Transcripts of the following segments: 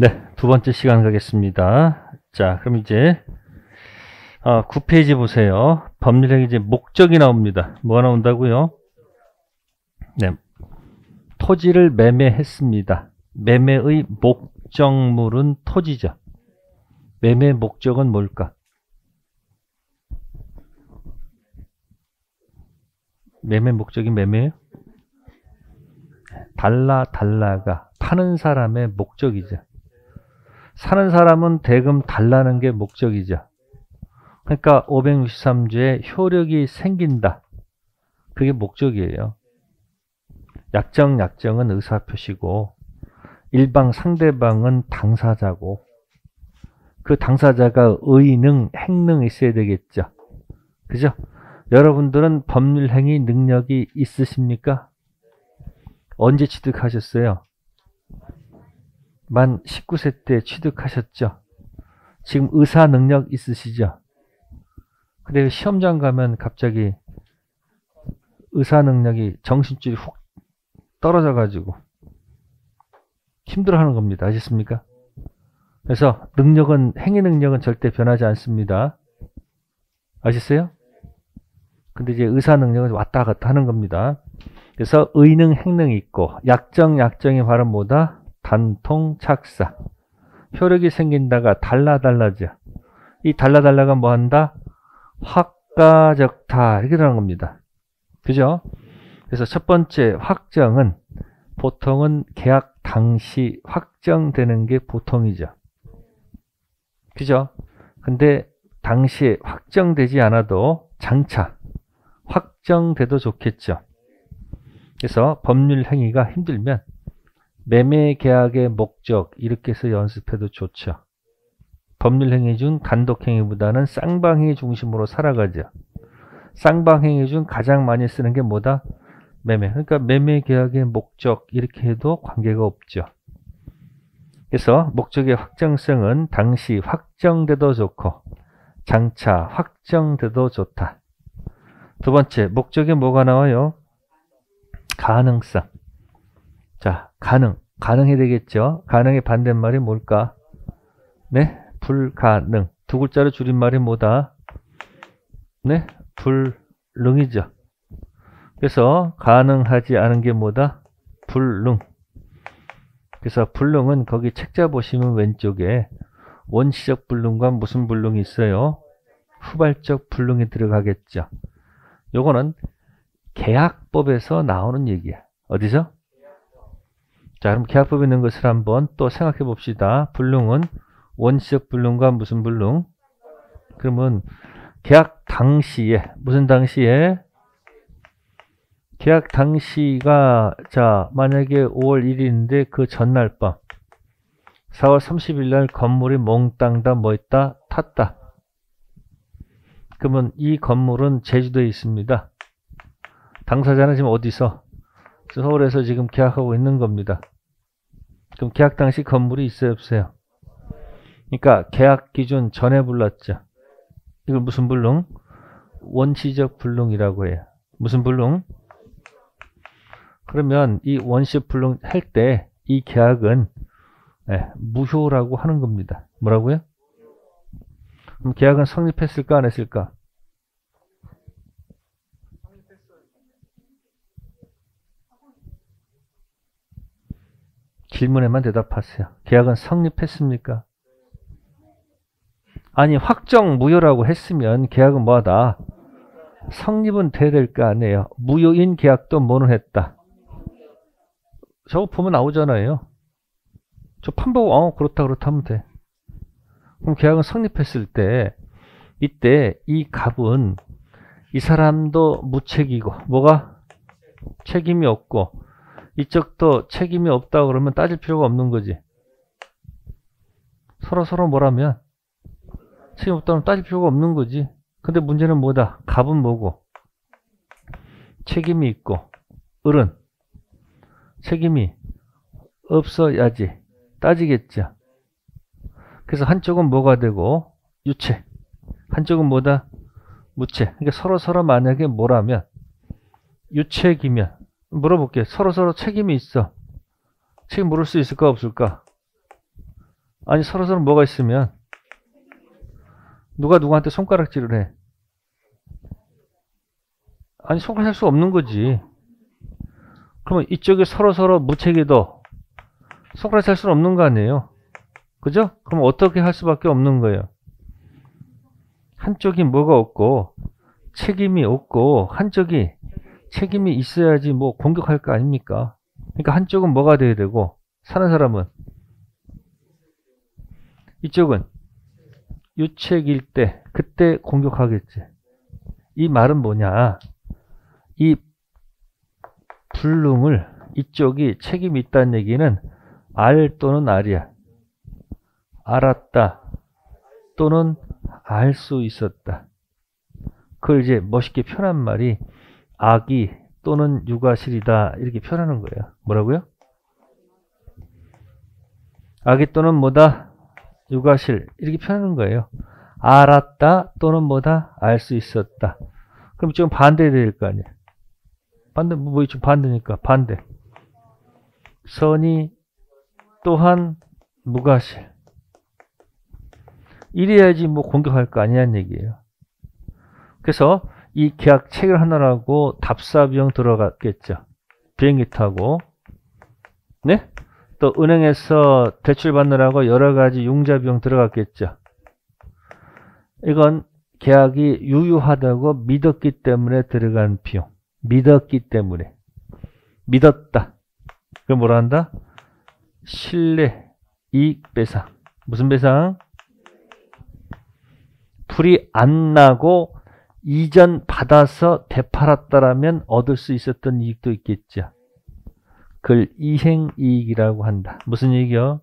네, 두 번째 시간 가겠습니다. 자, 그럼 이제 9페이지 보세요. 법률행위 이제 목적이 나옵니다. 뭐가 나온다고요? 네, 토지를 매매했습니다. 매매의 목적물은 토지죠. 매매 목적은 뭘까? 매매 목적이 매매예요? 달라가 파는 사람의 목적이죠. 사는 사람은 대금 달라는 게 목적이죠. 그러니까 563조에 효력이 생긴다. 그게 목적이에요. 약정은 의사표시고 일방 상대방은 당사자고 그 당사자가 의능, 행능이 있어야 되겠죠. 그죠? 여러분들은 법률행위 능력이 있으십니까? 언제 취득하셨어요? 만 19세 때 취득하셨죠? 지금 의사 능력 있으시죠? 근데 시험장 가면 갑자기 의사 능력이 정신줄이 훅 떨어져 가지고 힘들어하는 겁니다. 아셨습니까? 그래서 행위 능력은 절대 변하지 않습니다. 아셨어요? 근데 이제 의사 능력은 왔다 갔다 하는 겁니다. 그래서 의능, 행능이 있고 약정이 바로 뭐다? 단통, 착사. 효력이 생긴다가 달라죠. 이 달라가 뭐 한다? 확가적타 이렇게 들어간 겁니다. 그죠? 그래서 첫 번째 확정은 보통은 계약 당시 확정되는 게 보통이죠. 그죠? 근데 당시에 확정되지 않아도 장차 확정돼도 좋겠죠. 그래서 법률 행위가 힘들면 매매 계약의 목적 이렇게 해서 연습해도 좋죠. 법률 행위 중 단독 행위보다는 쌍방행위 중심으로 살아가죠. 쌍방행위 중 가장 많이 쓰는 게 뭐다? 매매. 그러니까 매매 계약의 목적 이렇게 해도 관계가 없죠. 그래서 목적의 확정성은 당시 확정돼도 좋고 장차 확정돼도 좋다. 두 번째, 목적에 뭐가 나와요? 가능성. 자, 가능해야 되겠죠? 가능의 반대말이 뭘까? 네, 불가능. 두 글자로 줄임말이 뭐다? 네, 불능이죠. 그래서 가능하지 않은 게 뭐다? 불능. 그래서 불능은 거기 책자 보시면 왼쪽에 원시적 불능과 무슨 불능이 있어요? 후발적 불능이 들어가겠죠. 요거는 계약법에서 나오는 얘기야. 어디서? 자, 그럼 계약법에 있는 것을 한번 또 생각해 봅시다. 불능은 원시적 불능과 무슨 불능? 그러면 계약 당시에 무슨 당시에? 계약 당시가 자 만약에 5월 1일인데 그 전날 밤 4월 30일 날 건물이 몽땅 다 뭐 있다? 탔다. 그러면 이 건물은 제주도에 있습니다. 당사자는 지금 어디서? 서울에서 지금 계약하고 있는 겁니다. 그럼 계약 당시 건물이 있어요, 없어요? 그러니까 계약 기준 전에 불렀죠. 이걸 무슨 불능? 원시적 불능이라고 해요. 무슨 불능? 그러면 이 원시적 불능 할 때 이 계약은 무효라고 하는 겁니다. 뭐라고요? 그럼 계약은 성립했을까 안 했을까? 질문에만 대답하세요. 계약은 성립했습니까? 아니 확정 무효라고 했으면 계약은 뭐하다? 성립은 돼야 될 거 아니에요. 무효인 계약도 뭐는 했다. 저거 보면 나오잖아요. 저 판보고 그렇다 하면 돼. 그럼 계약은 성립했을 때 이때 이 갑은 이 사람도 무책이고 뭐가? 책임이 없고 이쪽도 책임이 없다 그러면 따질 필요가 없는 거지. 서로 뭐라면 책임 없다면 따질 필요가 없는 거지. 근데 문제는 뭐다? 갑은 뭐고? 책임이 있고 을은 책임이 없어야지 따지겠죠. 그래서 한쪽은 뭐가 되고 유책, 한쪽은 뭐다? 무책. 그러니까 서로 만약에 뭐라면 유책이면 물어볼게. 서로 책임이 있어. 책임 물을 수 있을까 없을까? 아니 서로서로 뭐가 있으면 누가 누구한테 손가락질을 해. 아니 손가락 할 수 없는 거지. 그러면 이쪽에 서로서로 무책임도 손가락 할 수는 없는 거 아니에요. 그죠? 그럼 어떻게 할 수밖에 없는 거예요. 한쪽이 뭐가 없고 책임이 없고 한쪽이 책임이 있어야지 뭐 공격할 거 아닙니까? 그러니까 한쪽은 뭐가 돼야 되고 사는 사람은 이쪽은 유책일 때 그때 공격하겠지. 이 말은 뭐냐? 이 불능을 이쪽이 책임이 있다는 얘기는 알 또는 알이야. 알았다 또는 알 수 있었다. 그걸 이제 멋있게 표현한 말이 악이 또는 유가실이다 이렇게 표현하는 거예요. 뭐라고요? 악이 또는 뭐다? 유가실 이렇게 표현하는 거예요. 알았다 또는 뭐다? 알 수 있었다. 그럼 지금 반대 될 거 아니에요. 반대 뭐 좀 반대니까 반대. 선이 또한 무가실. 이래야지 뭐 공격할 거 아니냐는 얘기예요. 그래서 이 계약 체결하느라고 답사비용 들어갔겠죠. 비행기 타고. 네? 또 은행에서 대출 받느라고 여러 가지 융자 비용 들어갔겠죠. 이건 계약이 유효하다고 믿었기 때문에 들어간 비용. 믿었기 때문에. 믿었다. 그럼 뭐라 한다? 신뢰, 이익 배상. 무슨 배상? 불이 안 나고 이전 받아서 되팔았다라면 얻을 수 있었던 이익도 있겠죠. 그걸 이행이익이라고 한다. 무슨 이익이요?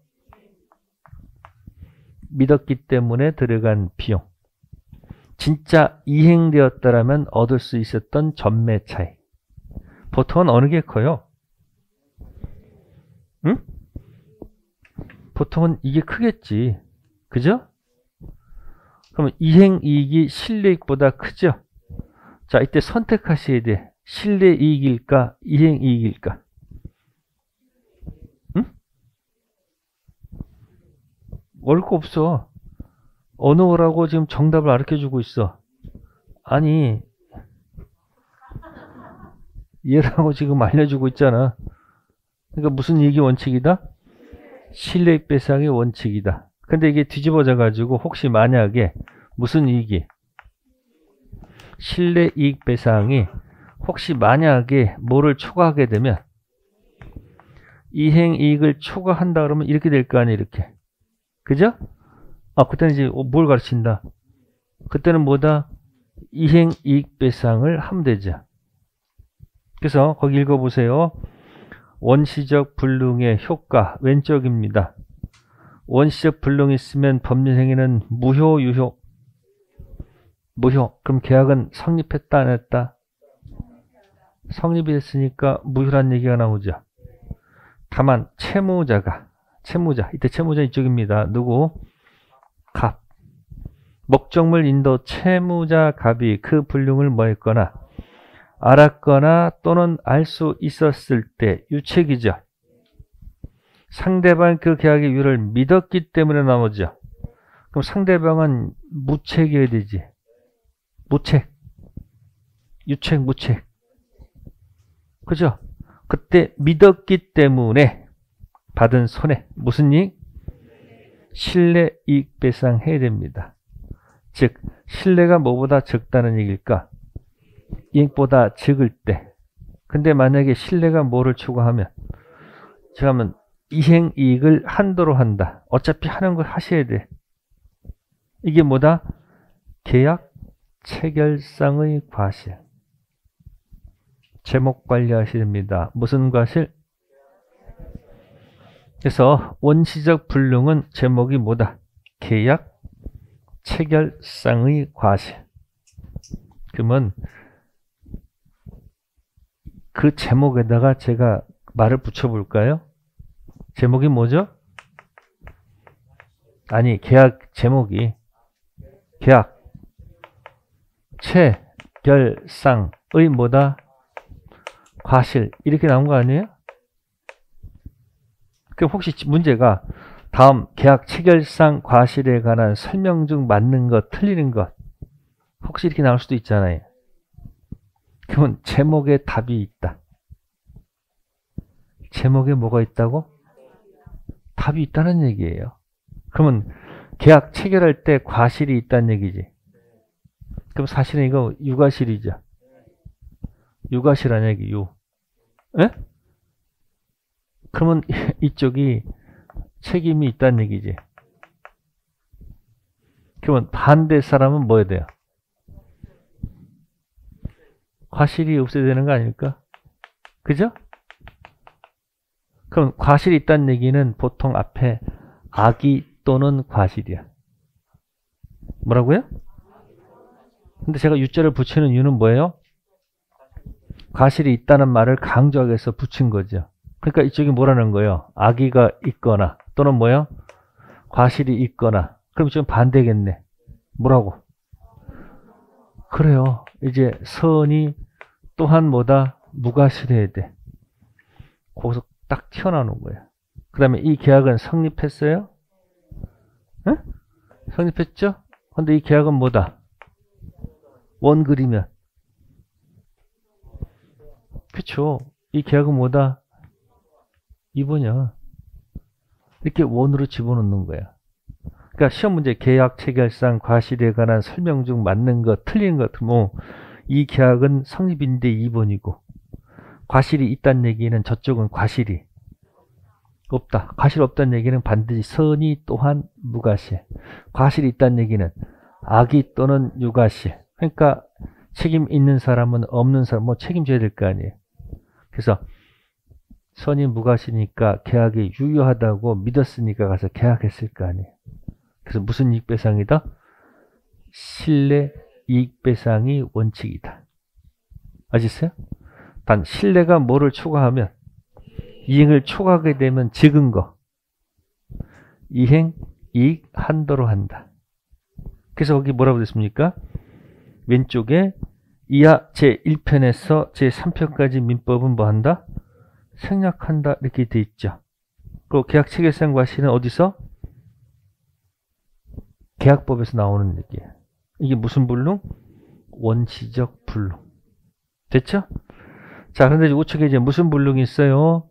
믿었기 때문에 들어간 비용. 진짜 이행되었다라면 얻을 수 있었던 전매 차익. 보통은 어느 게 커요? 응? 보통은 이게 크겠지. 그죠? 그러면 이행이익이 실내이익보다 크죠? 자, 이때 선택하셔야 돼. 실내이익일까? 이행이익일까? 응? 어려울 거 없어. 어느 거라고 지금 정답을 가르쳐주고 있어. 아니, 얘라고 지금 알려주고 있잖아. 그러니까 무슨 이익이 원칙이다? 실내이익 배상이 원칙이다. 근데 이게 뒤집어져 가지고 혹시 만약에 무슨 이익이 실내이익 배상이 혹시 만약에 뭐를 초과하게 되면 이행이익을 초과한다 그러면 이렇게 될 거 아니에요. 이렇게. 그죠? 아, 그때는 이제 뭘 가르친다? 그때는 뭐다? 이행이익 배상을 하면 되죠. 그래서 거기 읽어보세요. 원시적 불능의 효과 왼쪽입니다. 원시적 불능이 있으면 법률행위는 무효, 유효? 무효. 그럼 계약은 성립했다, 안 했다? 성립이 됐으니까 무효란 얘기가 나오죠. 다만 채무자, 이때 채무자 이쪽입니다. 누구? 갑. 목적물 인도 채무자 갑이 그 불능을 뭐 했거나 알았거나 또는 알 수 있었을 때 유책이죠. 상대방 그 계약의 유효를 믿었기 때문에 나오죠. 그럼 상대방은 무책이어야 되지. 무책. 유책, 무책. 그죠? 그때 믿었기 때문에 받은 손해. 무슨 이익? 신뢰이익 배상해야 됩니다. 즉, 신뢰가 뭐보다 적다는 얘기일까? 이익보다 적을 때. 근데 만약에 신뢰가 뭐를 추구하면? 지금은 이행이익을 한도로 한다. 어차피 하는 거 하셔야 돼. 이게 뭐다? 계약 체결상의 과실. 제목 관리하셔야 됩니다. 무슨 과실? 그래서 원시적 불능은 제목이 뭐다? 계약 체결상의 과실. 그러면 그 제목에다가 제가 말을 붙여볼까요? 제목이 뭐죠? 아니, 계약 제목이 계약 체결상의 뭐다? 과실. 이렇게 나온 거 아니에요? 그럼 혹시 문제가 다음 계약 체결상 과실에 관한 설명 중 맞는 것, 틀리는 것. 혹시 이렇게 나올 수도 있잖아요. 그러면 제목에 답이 있다. 제목에 뭐가 있다고? 답이 있다는 얘기예요. 그러면 계약 체결할 때 과실이 있다는 얘기지. 그럼 사실은 이거 유과실이죠. 유과실 아니야, 이게 유. 에? 그러면 이쪽이 책임이 있다는 얘기지. 그러면 반대 사람은 뭐 해야 돼요? 과실이 없어야 되는 거 아닐까? 그죠? 그럼 과실이 있다는 얘기는 보통 앞에 악의 또는 과실이야. 뭐라고요? 근데 제가 유자를 붙이는 이유는 뭐예요? 과실이 있다는 말을 강조하기 위해서 붙인 거죠. 그러니까 이쪽이 뭐라는 거예요? 악의가 있거나 또는 뭐예요? 과실이 있거나. 그럼 좀 반대겠네. 뭐라고? 그래요. 이제 선이 또한 뭐다? 무과실해야 돼. 거기서 딱 튀어나오는 거예요. 그 다음에 이 계약은 성립했어요? 응? 성립했죠? 근데 이 계약은 뭐다? 원글이면. 그쵸? 이 계약은 뭐다? 2번이야. 이렇게 원으로 집어넣는 거야. 그러니까 시험 문제 계약 체결상 과실에 관한 설명 중 맞는 것, 틀린 것, 뭐 이 계약은 성립인데 2번이고 과실이 있다는 얘기는 저쪽은 과실이 없다. 과실 없다는 얘기는 반드시 선이 또한 무과실. 과실이 있다는 얘기는 악의 또는 유과실. 그러니까 책임 있는 사람은 없는 사람 뭐 책임져야 될 거 아니에요. 그래서 선이 무과실이니까 계약이 유효하다고 믿었으니까 가서 계약했을 거 아니에요. 그래서 무슨 이익배상이다? 신뢰 이익배상이 원칙이다. 아시겠어요? 단 신뢰가 뭐를 초과하면 이행을 초과하게 되면 증거 이행 이익 한도로 한다. 그래서 거기 뭐라고 됐습니까? 왼쪽에 이하 제1편에서 제3편까지 민법은 뭐 한다? 생략한다 이렇게 돼 있죠. 그리고 계약 체결상 과실은 어디서? 계약법에서 나오는 얘기예요. 이게 무슨 불능? 원시적 불능. 됐죠? 자, 그런데 우측에 이제 무슨 불능이 있어요?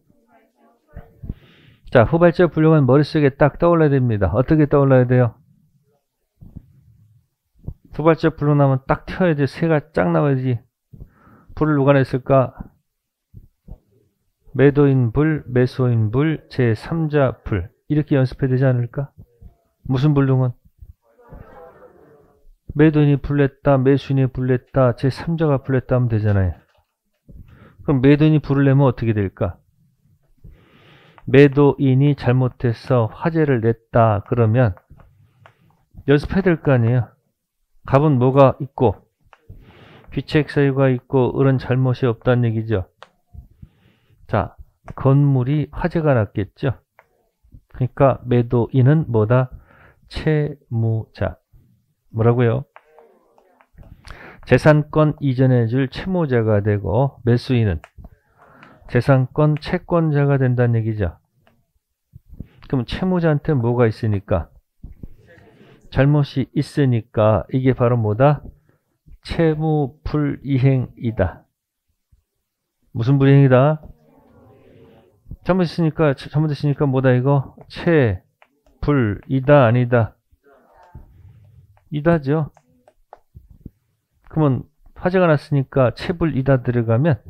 자, 후발적 불능은 머릿속에 딱 떠올라야 됩니다. 어떻게 떠올라야 돼요? 후발적 불능 나면 딱 튀어야 돼. 새가 쫙 나와야지. 불을 누가 냈을까? 매도인 불, 매수인 불, 제3자 불. 이렇게 연습해야 되지 않을까? 무슨 불능은? 매도인이 불냈다, 매수인이 불냈다, 제3자가 불냈다 하면 되잖아요. 그럼 매도인이 불을 내면 어떻게 될까? 매도인이 잘못해서 화재를 냈다 그러면 연습해야 될 거 아니에요. 갑은 뭐가 있고 귀책 사유가 있고 을은 잘못이 없다는 얘기죠. 자, 건물이 화재가 났겠죠. 그러니까 매도인은 뭐다? 채무자. 뭐라고요? 재산권 이전해 줄 채무자가 되고 매수인은 재산권 채권자가 된다는 얘기죠. 그럼 채무자한테 뭐가 있으니까? 잘못이 있으니까 이게 바로 뭐다? 채무 불이행이다. 무슨 불이행이다? 잘못했으니까 뭐다 이거? 채, 불, 이다 아니다? 이다죠. 그러면 화재가 났으니까 채불 이다 들어가면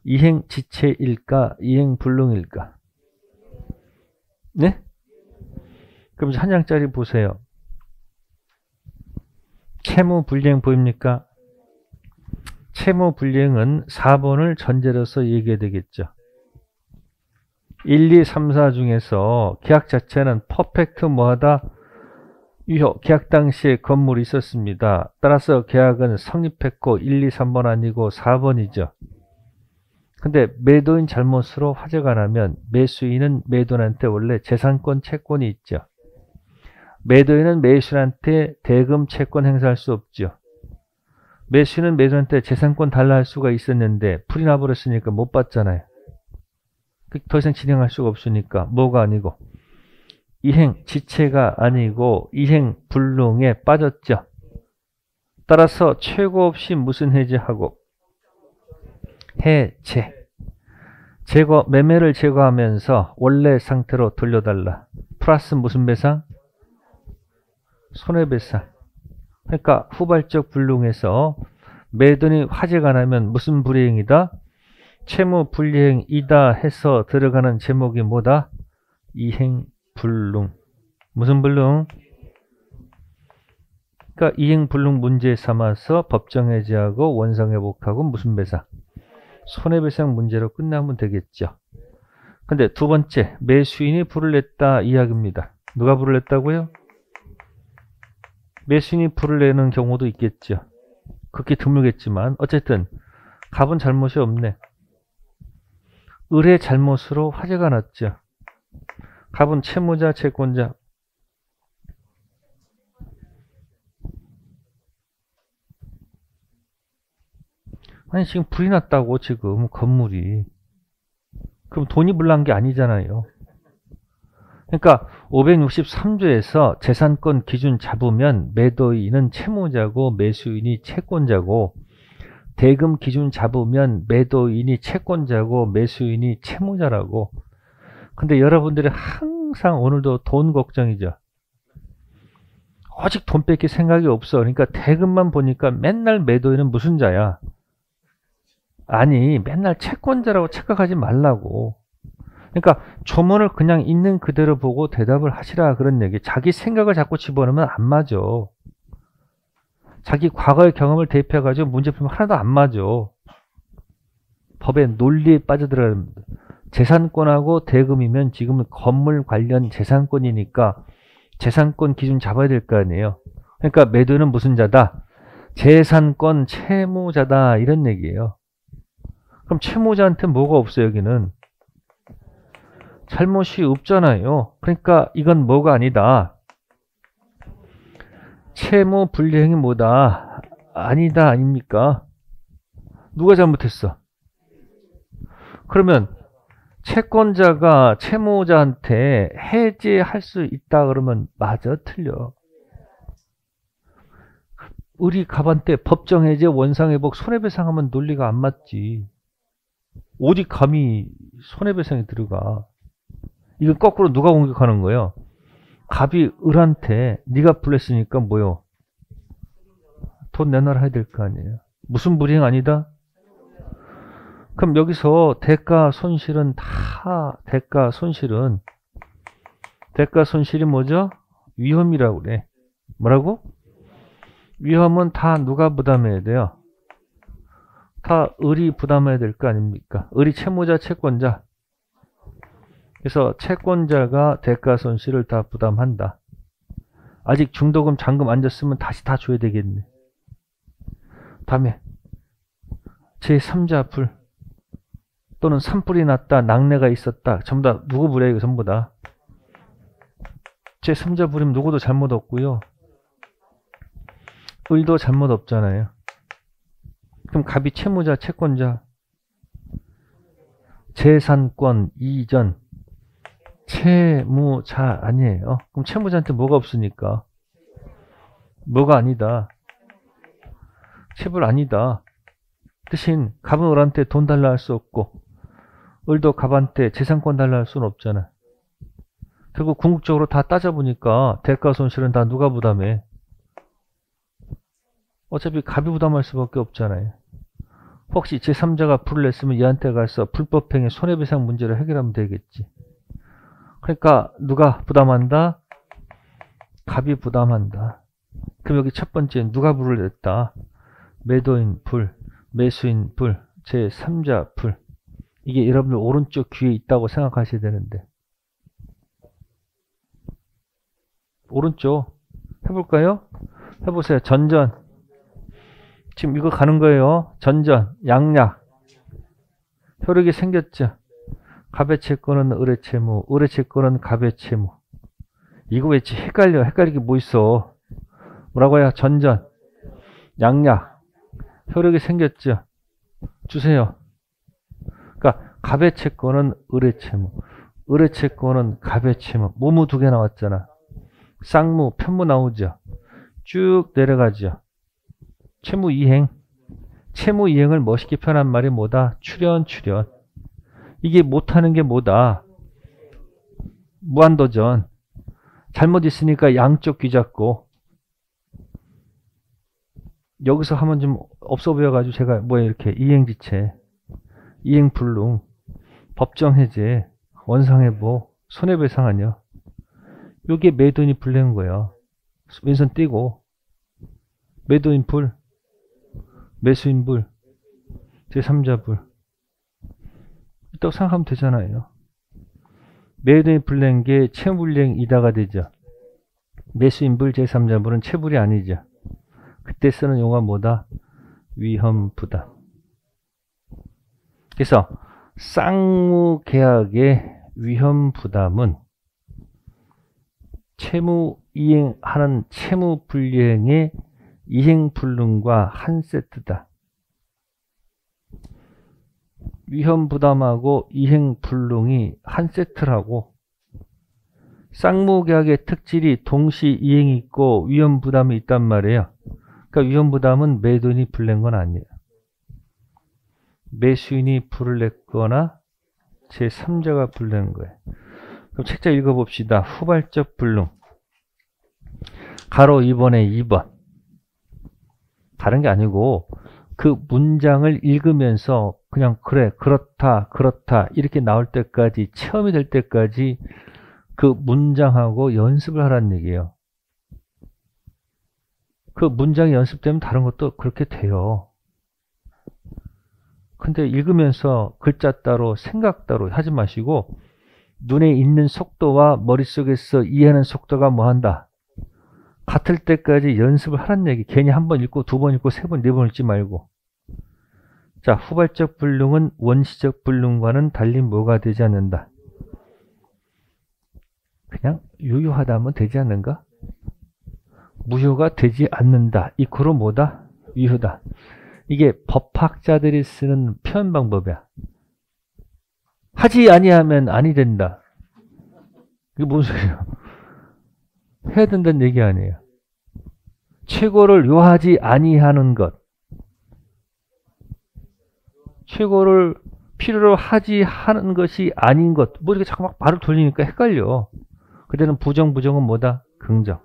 이행 지체일까? 이행 불능일까? 네? 그럼 한 장짜리 보세요. 채무 불이행 보입니까? 채무 불이행은 4번을 전제로서 얘기해야 되겠죠. 1, 2, 3, 4 중에서 계약 자체는 퍼펙트 뭐하다? 유효. 계약 당시에 건물이 있었습니다. 따라서 계약은 성립했고 1, 2, 3번 아니고 4번이죠. 근데 매도인 잘못으로 화재가 나면 매수인은 매도인한테 원래 재산권 채권이 있죠. 매도인은 매수인한테 대금 채권 행사할 수 없죠. 매수인은 매도인한테 재산권 달라 할 수가 있었는데 불이 나버렸으니까 못 받잖아요. 더 이상 진행할 수가 없으니까 뭐가 아니고 이행 지체가 아니고 이행 불능에 빠졌죠. 따라서 최고 없이 무슨 해제하고 해제. 제거, 매매를 제거하면서 원래 상태로 돌려달라. 플러스 무슨 배상? 손해배상. 그러니까 후발적 불능에서 매도인이 화재가 나면 무슨 불이행이다? 채무 불이행이다 해서 들어가는 제목이 뭐다? 이행 불능. 무슨 불능? 그러니까 이행 불능 문제 삼아서 법정 해제하고 원상 회복하고 무슨 배상? 손해배상 문제로 끝나면 되겠죠. 근데 두 번째, 매수인이 불을 냈다 이야기입니다. 누가 불을 냈다고요? 매수인이 불을 내는 경우도 있겠죠. 극히 드물겠지만 어쨌든 갑은 잘못이 없네. 을의 잘못으로 화재가 났죠. 갑은 채무자, 채권자. 아니 지금 불이 났다고 지금 건물이. 그럼 돈이 불난 게 아니잖아요. 그러니까 563조에서 재산권 기준 잡으면 매도인은 채무자고 매수인이 채권자고, 대금 기준 잡으면 매도인이 채권자고 매수인이 채무자라고. 근데 여러분들이 항상 오늘도 돈 걱정이죠. 오직 돈 뺏길 생각이 없어. 그러니까 대금만 보니까 맨날 매도인은 무슨 자야? 아니 맨날 채권자라고 착각하지 말라고. 그러니까 조문을 그냥 있는 그대로 보고 대답을 하시라 그런 얘기. 자기 생각을 자꾸 집어넣으면 안 맞아. 자기 과거의 경험을 대입해가지고 문제 풀면 하나도 안 맞아. 법의 논리에 빠져들어야 합니다. 재산권하고 대금이면 지금은 건물 관련 재산권이니까 재산권 기준 잡아야 될 거 아니에요. 그러니까 매도인은 무슨 자다? 재산권 채무자다 이런 얘기예요. 그럼 채무자한테 뭐가 없어요 여기는? 잘못이 없잖아요. 그러니까 이건 뭐가 아니다. 채무 불이행이 뭐다? 아니다 아닙니까? 누가 잘못했어? 그러면 채권자가 채무자한테 해제할 수 있다 그러면 맞아 틀려? 을이 갑한테 법정 해제 원상회복 손해배상하면 논리가 안 맞지. 어디 감히 손해배상이 들어가. 이건 거꾸로 누가 공격하는 거예요? 갑이 을한테 네가 불냈으니까 뭐요? 돈 내놔라 해야 될 거 아니에요. 무슨 불이행 아니다? 그럼 여기서 대가 손실은 대가 손실이 뭐죠? 위험이라고 그래. 뭐라고? 위험은 다 누가 부담해야 돼요? 다 을이 부담해야 될 거 아닙니까? 을이 채무자, 채권자. 그래서 채권자가 대가 손실을 다 부담한다. 아직 중도금, 잔금 안 줬으면 다시 다 줘야 되겠네. 다음에 제3자 불 또는 산불이 났다, 낙뢰가 있었다. 전부 다 누구 불이에요? 이거 전부 다. 제3자 불이면 누구도 잘못 없고요. 을도 잘못 없잖아요. 그럼 갑이 채무자, 채권자. 재산권 이전 채무자 아니에요. 그럼 채무자한테 뭐가 없으니까? 뭐가 아니다. 채불 아니다. 대신 갑은 을한테 돈 달라 할 수 없고 을도 갑한테 재산권 달라 할 수는 없잖아. 결국 궁극적으로 다 따져보니까 대가 손실은 다 누가 부담해? 어차피 갑이 부담할 수밖에 없잖아요. 혹시 제3자가 불을 냈으면 얘한테 가서 불법행위 손해배상 문제를 해결하면 되겠지. 그러니까 누가 부담한다? 갑이 부담한다. 그럼 여기 첫 번째 누가 불을 냈다? 매도인 불, 매수인 불, 제3자 불. 이게 여러분들 오른쪽 귀에 있다고 생각하셔야 되는데. 오른쪽 해볼까요? 해보세요. 전전. 지금 이거 가는 거예요. 전전, 양약. 효력이 생겼죠. 갑의 채권은 을의 채무, 을의 채권은 갑의 채무. 이거 왜 헷갈려? 헷갈리게 뭐 있어? 뭐라고 해요? 전전, 양약. 효력이 생겼죠. 주세요. 그러니까 갑의 채권은 을의 채무. 을의 채권은 갑의 채무. 무무 두 개 나왔잖아. 쌍무, 편무 나오죠. 쭉 내려가죠. 채무 이행. 채무 이행을 멋있게 표현한 말이 뭐다? 출현. 이게 못하는 게 뭐다? 무한도전. 잘못 있으니까 양쪽 귀 잡고. 여기서 하면 좀 없어 보여가지고 제가 뭐야 이렇게 이행지체, 이행불능, 법정해제, 원상회복, 손해배상 아니야. 요게 매도인이 불낸 거야. 왼손 띄고 매도인 불, 매수인 불, 제3자 불. 또 생각하면 되잖아요. 매도인이 불낸 게 채무불이행 이다가 되죠. 매수인 불, 제3자 불은 채불이 아니죠. 그때 쓰는 용어가 뭐다? 위험부담. 그래서 쌍무계약의 위험부담은 채무 이행하는 채무불이행의 이행불능과 한 세트다. 위험부담하고 이행불능이 한 세트라고. 쌍무계약의 특질이 동시 이행이 있고 위험부담이 있단 말이에요. 그러니까 위험부담은 매도인이 불낸 건 아니에요. 매수인이 불을 냈거나 제3자가 불낸 거예요. 그럼 책자 읽어봅시다. 후발적 불능. 가로 2번에 2번. 다른 게 아니고 그 문장을 읽으면서 그냥 그래, 그렇다, 그렇다 이렇게 나올 때까지, 체험이 될 때까지 그 문장하고 연습을 하라는 얘기예요. 그 문장이 연습되면 다른 것도 그렇게 돼요. 근데 읽으면서 글자 따로 생각 따로 하지 마시고 눈에 있는 속도와 머릿속에서 이해하는 속도가 뭐한다? 같을 때까지 연습을 하라는 얘기. 괜히 한 번 읽고 두 번 읽고 세 번, 네 번 읽지 말고. 자, 후발적 불능은 원시적 불능과는 달리 뭐가 되지 않는다? 그냥 유효하다 하면 되지 않는가? 무효가 되지 않는다. 이코로 뭐다? 유효다. 이게 법학자들이 쓰는 표현 방법이야. 하지 아니하면 아니 된다. 이게 뭔 소리야? 해야 된다는 얘기 아니에요. 최고를 요하지 아니하는 것. 최고를 필요로 하지 하는 것이 아닌 것. 뭐 이렇게 자꾸 막 말을 돌리니까 헷갈려. 그때는 부정은 뭐다? 긍정.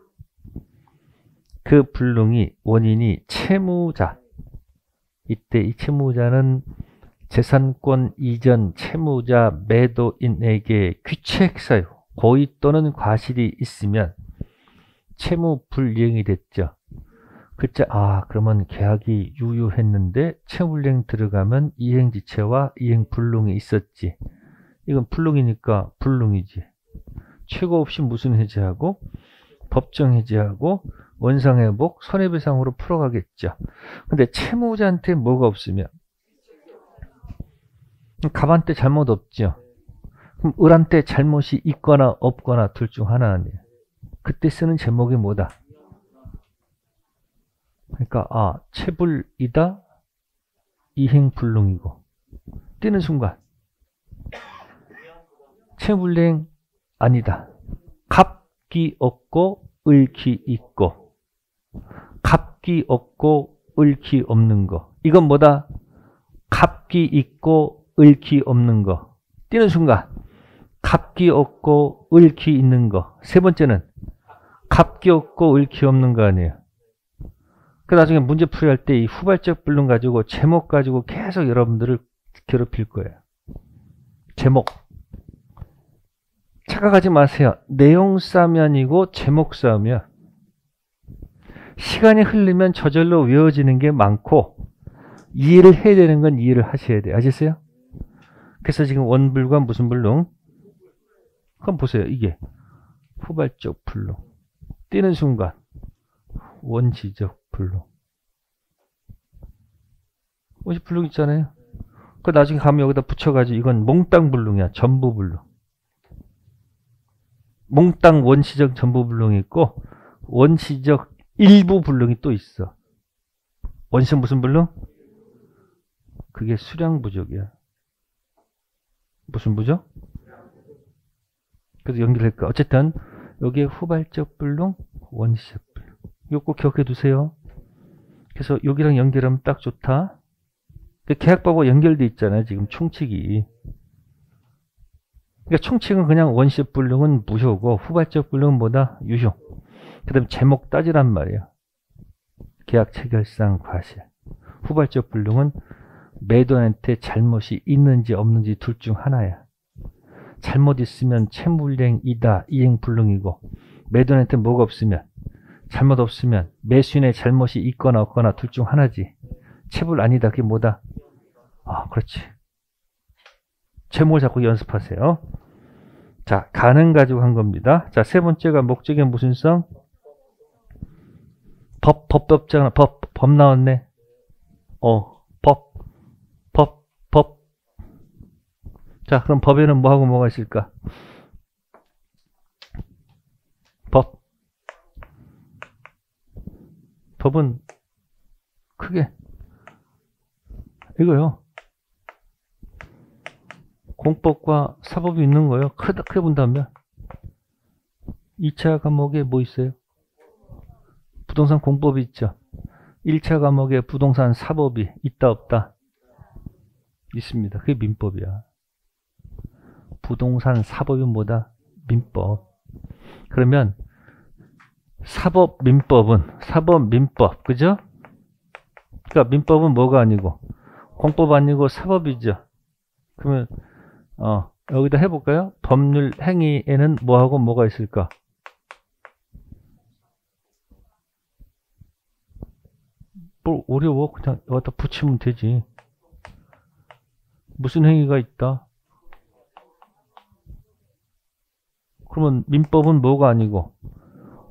그 불능이 원인이 채무자. 이때 이 채무자는 재산권 이전 채무자 매도인에게 귀책사유, 고의 또는 과실이 있으면 채무 불이행이 됐죠. 글자 그러면 계약이 유효했는데 채무불이행 들어가면 이행지체와 이행불능이 있었지. 이건 불능이니까 불능이지. 최고 없이 무슨 해제하고 법정 해제하고 원상회복 손해배상으로 풀어가겠죠. 근데 채무자한테 뭐가 없으면 갑한테 잘못 없죠. 그럼 을한테 잘못이 있거나 없거나 둘 중 하나 아니에요. 그때 쓰는 제목이 뭐다? 그러니까 채불이다 이행불능이고 뛰는 순간 채무불이행 아니다. 갑기 없고 을기 있고 갑기 없고 을기 없는 거. 이건 뭐다? 갑기 있고 을기 없는 거. 뛰는 순간 갑기 없고 을기 있는 거. 세 번째는 갑기 없고 을기 없는 거 아니에요. 그 나중에 문제 풀이할 때 이 후발적 불능 가지고 제목 가지고 계속 여러분들을 괴롭힐 거예요. 제목. 착각하지 마세요. 내용 싸움이 아니고 제목 싸움이야. 시간이 흐르면 저절로 외워지는 게 많고 이해를 해야 되는 건 이해를 하셔야 돼요. 아셨어요? 그래서 지금 원불과 무슨 불능? 그럼 보세요. 이게 후발적 불능. 뛰는 순간 원시적 불능. 원시 불능 있잖아요. 그 나중에 가면 여기다 붙여가지고 이건 몽땅 불능이야. 전부 불능. 몽땅 원시적 전부 불능이 있고 원시적 일부 불능이 또 있어. 원시 무슨 불능? 그게 수량 부족이야. 무슨 부족? 그래서 연결할까? 어쨌든 여기에 후발적 불능, 원시적 불능. 이거 꼭 기억해 두세요. 그래서 여기랑 연결하면 딱 좋다. 계약법하고 연결돼 있잖아요. 지금 총칙이. 그러니까 총칙은 그냥 원시적 불능은 무효고 후발적 불능은 뭐다? 유효. 그 다음에 제목 따지란 말이에요. 계약 체결상 과실. 후발적 불능은 매도인한테 잘못이 있는지 없는지 둘 중 하나야. 잘못 있으면 채무일행이다. 이행불능이고 매도인한테 뭐가 없으면 잘못 없으면 매수인의 잘못이 있거나 없거나 둘 중 하나지. 채불 아니다. 그게 뭐다? 아, 그렇지. 제목을 자꾸 연습하세요. 자, 가능 가지고 한 겁니다. 자, 세 번째가 목적의 무슨성? 법잖아. 법 나왔네. 법. 자, 그럼 법에는 뭐하고 뭐가 있을까? 법은 크게 이거요. 공법과 사법이 있는 거예요. 크게 본다면 2차 과목에 뭐 있어요? 부동산 공법이 있죠. 1차 과목에 부동산 사법이 있다 없다? 있습니다. 그게 민법이야. 부동산 사법이 뭐다? 민법. 그러면 사법 민법, 그죠? 그러니까 민법은 뭐가 아니고 공법 아니고 사법이죠. 그러면 여기다 해볼까요? 법률 행위에는 뭐하고 뭐가 있을까? 뭘 어려워? 그냥 여기다 붙이면 되지. 무슨 행위가 있다? 그러면 민법은 뭐가 아니고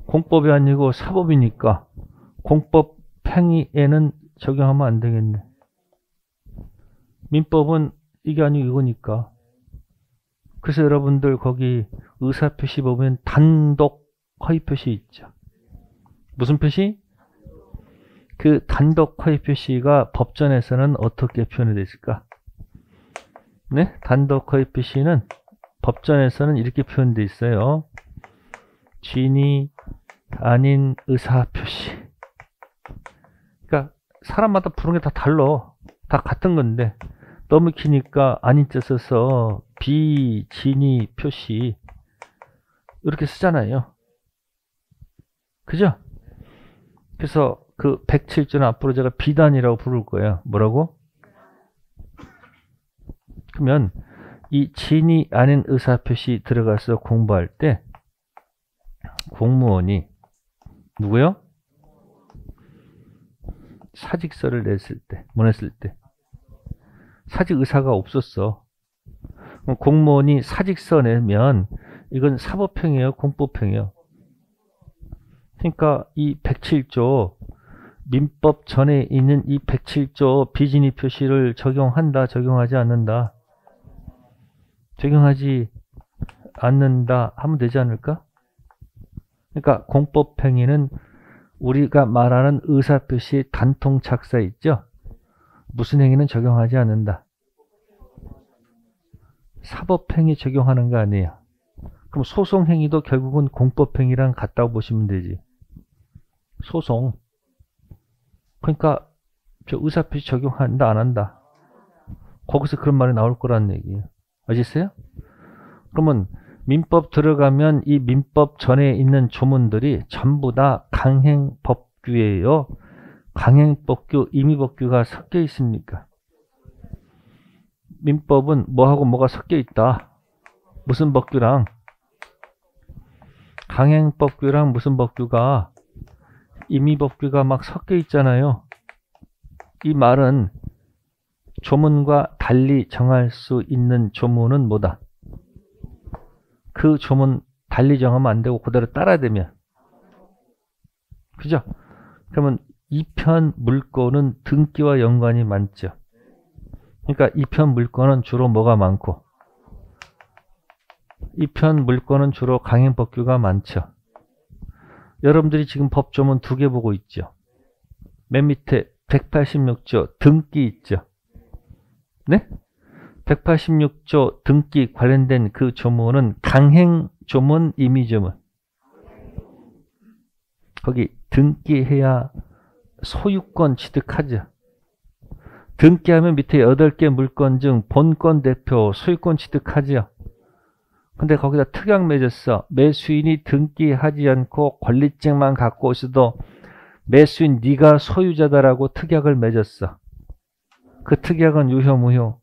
공법이 아니고 사법이니까 공법 행위에는 적용하면 안 되겠네. 민법은 이게 아니고 이거니까. 그래서 여러분들 거기 의사표시 보면 단독 허위 표시 있죠. 무슨 표시? 그 단독 허위 표시가 법전에서는 어떻게 표현이 되어 있을까? 네? 단독 허위 표시는 법전에서는 이렇게 표현되어 있어요. 진위 아닌 의사표시. 그러니까 사람마다 부르는 게 다 달라. 다 같은 건데 너무 기니까 아닌 자 써서 비진위 표시 이렇게 쓰잖아요. 그죠? 그래서 그 107조는 앞으로 제가 비단이라고 부를 거예요. 뭐라고? 그러면 이 진위 아닌 의사표시 들어가서 공부할 때 공무원이 누구요? 사직서를 냈을 때, 보냈을 때 사직 의사가 없었어. 공무원이 사직서 내면 이건 사법행위예요, 공법행위예요. 그러니까 이 107조 민법 전에 있는 이 107조 비진위 표시를 적용한다, 적용하지 않는다? 적용하지 않는다 하면 되지 않을까? 그러니까 공법행위는 우리가 말하는 의사표시 단통 착서 있죠? 무슨 행위는 적용하지 않는다? 사법행위 적용하는 거 아니에요. 그럼 소송행위도 결국은 공법행위랑 같다고 보시면 되지. 소송. 그러니까 저 의사표시 적용한다 안 한다? 거기서 그런 말이 나올 거라는 얘기예요. 아시겠어요? 그러면 민법 들어가면 이 민법 전에 있는 조문들이 전부 다 강행법규예요. 강행법규, 임의법규가 섞여 있습니까? 민법은 뭐하고 뭐가 섞여 있다. 무슨 법규랑? 강행법규랑 무슨 법규가? 임의법규가 막 섞여 있잖아요. 이 말은 조문과 달리 정할 수 있는 조문은 뭐다? 그 조문 달리 정하면 안 되고 그대로 따라야 되면. 그죠? 그러면 2편 물권은 등기와 연관이 많죠. 그러니까 2편 물권은 주로 뭐가 많고 2편 물권은 주로 강행법규가 많죠. 여러분들이 지금 법조문 2개 보고 있죠. 맨 밑에 186조 등기 있죠. 네? 186조 등기 관련된 그 조문은 강행 조문, 임의조문. 거기 등기해야 소유권 취득하죠. 등기하면 밑에 8개 물건 중 본권 대표 소유권 취득하죠. 근데 거기다 특약 맺었어. 매수인이 등기하지 않고 권리증만 갖고 있어도 매수인 네가 소유자다라고 특약을 맺었어. 그 특약은 유효, 무효?